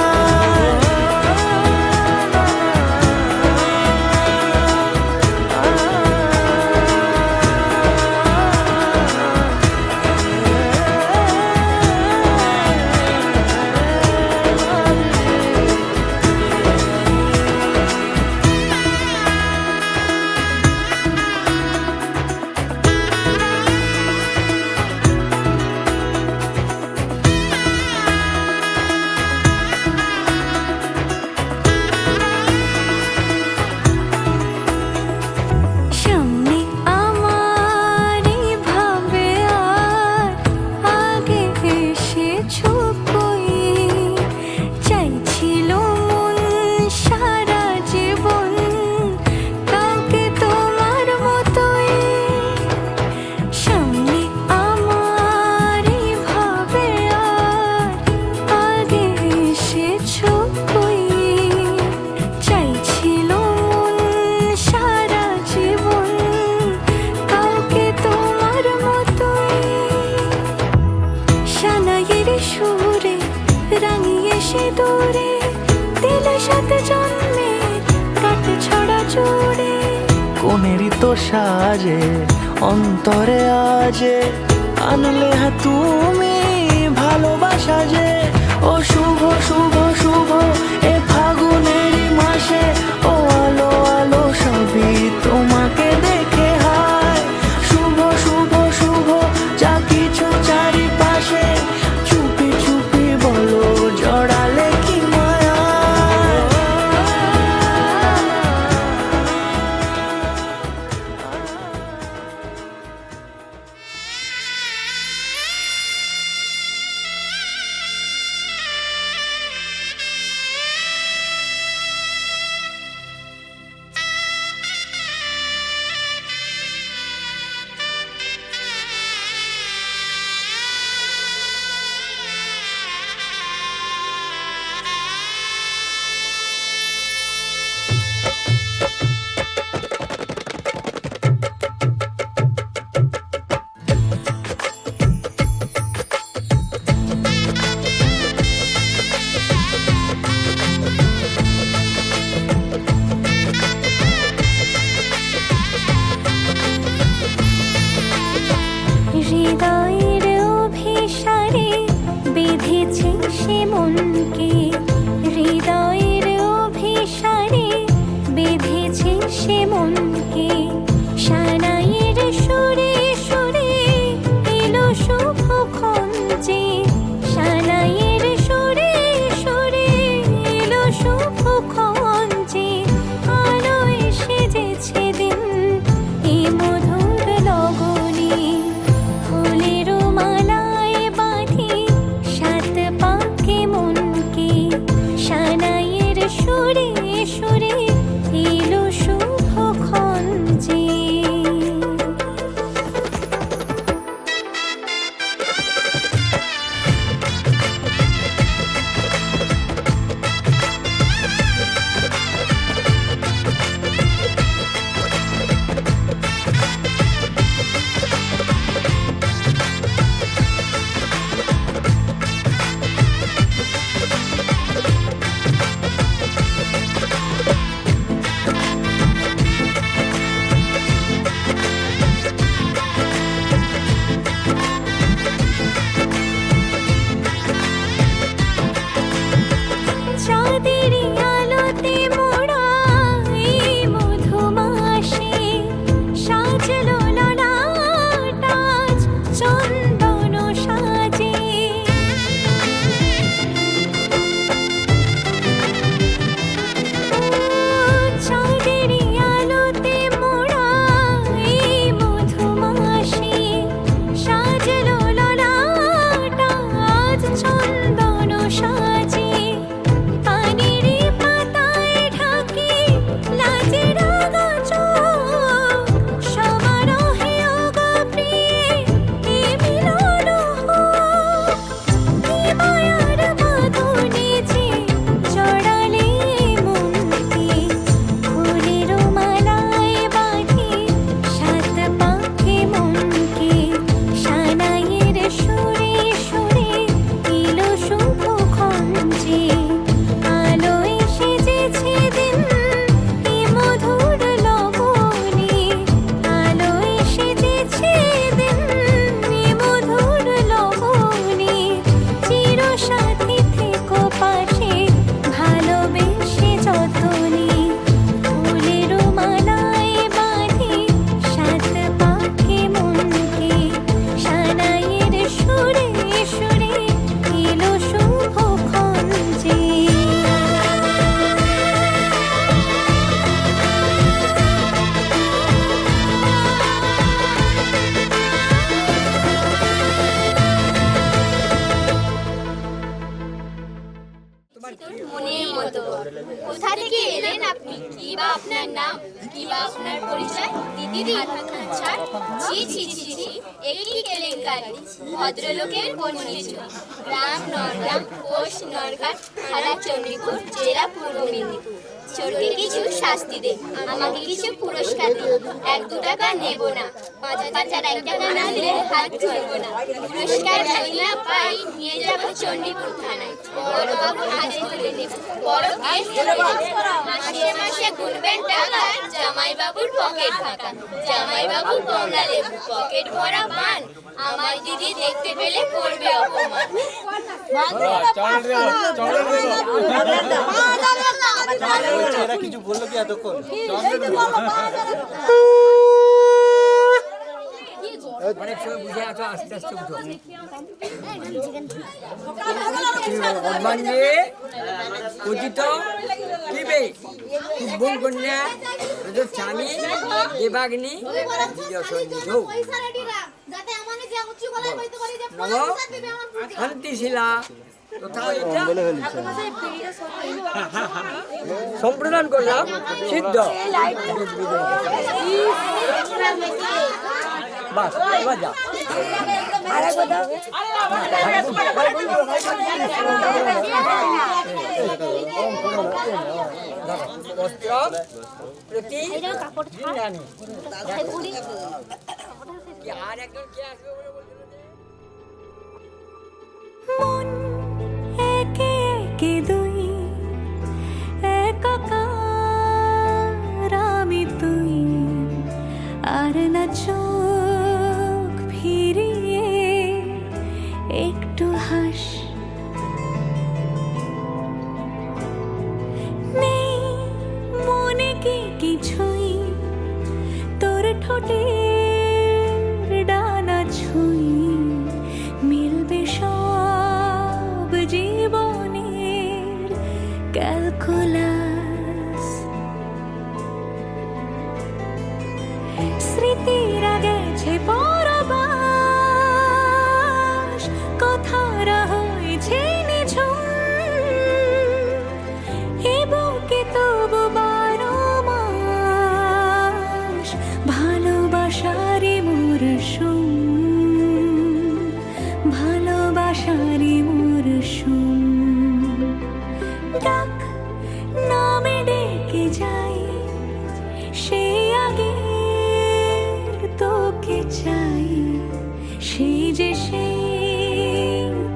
সামনে আমার এই ভাবে আর আগে এসেছো কই, চাইছিল মন সারা জীবন কাউকে তোমার মতোই। সামনে আমার এই ভাবে আর আগে এসেছো কই, চাইছিল মন সারা জীবন কাউকে তোমার মতোই। সানাইয়ের সুরে রাঙিয়ে সে দূরে, দিলে 7 জন্মের কাট ছড়া জুড়ে। কোনেরই তো সাজে অন্তরে আজে, আনলে হ্যাঁ তুমি ভালোবাসা যে। ও শুভ শুভ শুভ এ ফাগুনেরই মাসে, ও আলো আলো সবই তোমাকে দেখে হায়। শুভ শুভ শুভ যা কিছু চারিপাশে, চুপি চুপি বলো জড়ালে কি মায়া। চাঁদেরই আলোতে মোড়া এই মধুমাসে সাজলো ললাট আজ চন্দন সাজে। চাঁদেরই আলোতে মোড়া এই মধুমাসে সাজলো ললাট আজ চন্দন সাজে। পানির পাতায় ঢাকি লাজে রাঙা চোখ সমারোহে ওগো প্রিয়ে এ মিলন হোক। কি মায়ার বাঁধনে যে জড়ালে মনকে ফুলের মালায় বাঁধে সাত পাখি মনকে। সানাইয়ের সুরে সুরে এলো শুভ খঞ্জে। আলো এসেছে দিন এ মধুর লগনে। আলো এসেছে দিন এ মধুর লগনে। চির সাথী থেকো পাশে ভালোবেসে যতনে। ফুলের মালায় বাঁধে সাত পাখি মনকে। সানাইয়ের সুরে সুরে এলো শুভ খঞ্জে। মনের মতো কোথা থেকে এলেন আপনি? কি বা আপনার নাম? কি বা আপনার পরিচয়? দিদি ছাড় ছি ছি ছি ছি, একই কেলেঙ্কারি ভদ্রলোকের পরিচয়। গ্রাম নরগ্রাম, পোষ নরঘাট, থানা চণ্ডীপুর, জেলা পূর্ব মেদিনীপুর। চোরকে কিছু শাস্তি দে, আমাকে কিছু পুরস্কার দে। 1-2 টাকা নেব না, 5,000 1 টাকা না দিলে হাত তুলবো না। পুরস্কার যদি না পাই নিয়ে যাবো চণ্ডীপুর থানায়। বড়বাবু হাতে তুলে নেব, বড় কেস ধরে নেব। মাসে মাসে গুনবেন টাকা, জামাইবাবুর পকেট ফাঁকা। জামাইবাবু কমলা লেবু, পকেট ভরা পান। আমার দিদি দেখতে পেলে করবে অপমান। এরা কিছু বললো কি এতক্ষণ? অনেক সময় বুঝে আছো, আস্তে আস্তে বুঝো। কথিত কিবে বোন কন্যা স্বামী দেবাগ্নি নম শান্তিশীলা তথা সম্প্রদান করলাম সিদ্ধ। বাস এবার যা আর একজন কে আসবে বলে বলছিল। মন একে একে দুই, একাকার আমি তুই। আর না চোখ ফিরিয়ে একটু হাস। নেই মনে কি কিছুই, তোর ঠোঁটের ডানা ছুঁই। মিলবে সব জীবনের ক্যালকুলাস। স্মৃতিরা গেছে পরবাস, কথারা হয়েছে নিঝুম। এ বুকে তবু 12 মাস ভালোবাসারই মরশুম। ভালোবাসারই মরশুম। ডাক নামে ডেকে যাই, সে আগে তোকে চাই। সেই যে সেই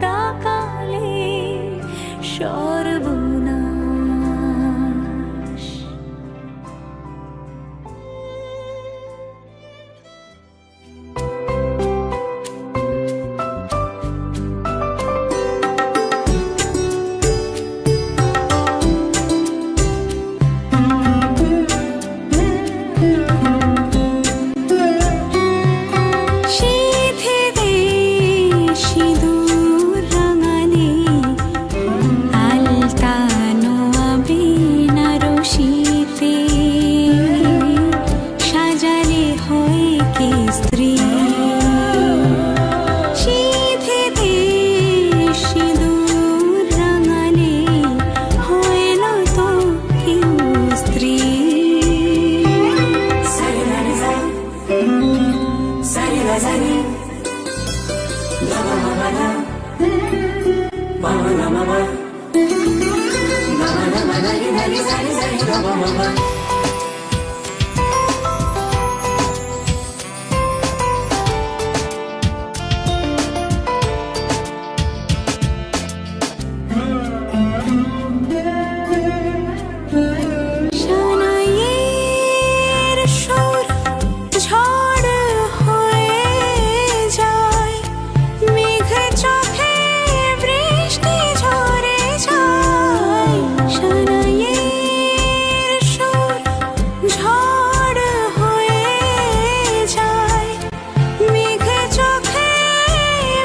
তাকালে সর্বনাশ। ধারি ধারি ধারি ধারি বাবা বাবা শানাইয়ের সুর ঝড় হয়ে যায়, মেঘ চোখে বৃষ্টি ঝরে যায়। শানাইয়ের সুর ঝড় হয়ে যায়, মেঘ চোখে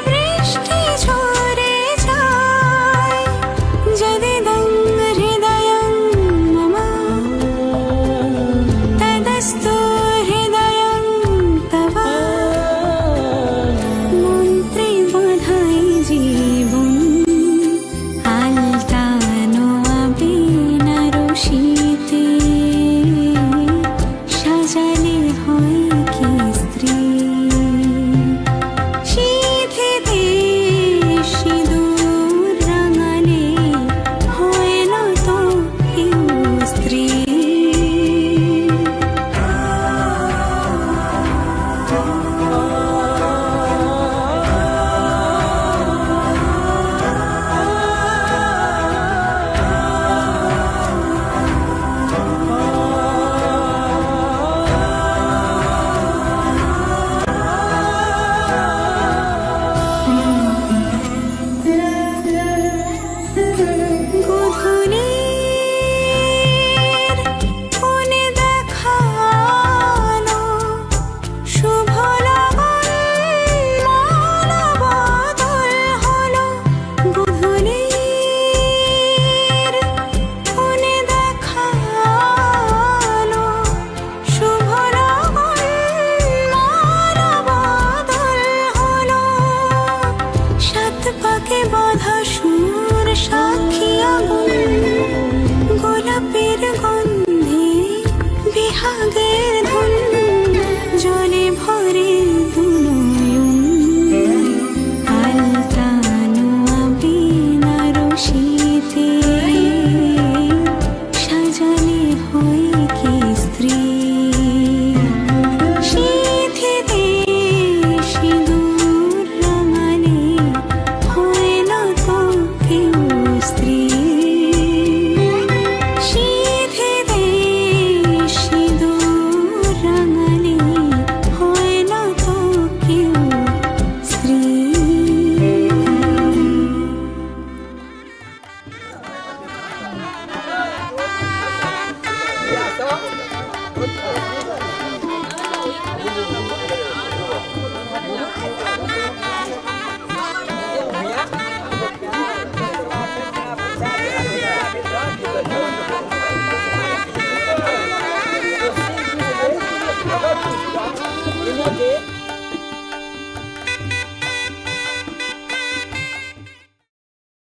বৃষ্টি ঝরে যায়। যদিদং হৃদয়ং মম তদস্তু হৃদয়ং তব, মন্ত্রে বাঁধাই জীবন আলতানো আবিনা রশিতে, সাজালে হয় কি স্ত্রী সিঁথিতে সিঁদুর রাঙালে হয় না তো কেউ স্ত্রী। গধূলির কোণে দেখানো শুভ লগন মানবদল হলো। গধূলির কোণে দেখানো শুভ লগন মানবদল হলো। সাত পাকে বাঁধা সুর সাক্ষী আগুন, গোলাপের গন্ধে বিহাগের ধুন, জলে ভরে দুনয়ন আলতানো আবিনা রশিতে, সাজালে হয় কি স্ত্রী সিঁথিতে সিঁদুর রাঙালে হয় না তো কেউ স্ত্রী। সিঁথিতে সিঁদুর রাঙালে হয় না তো কেউ স্ত্রী। Ini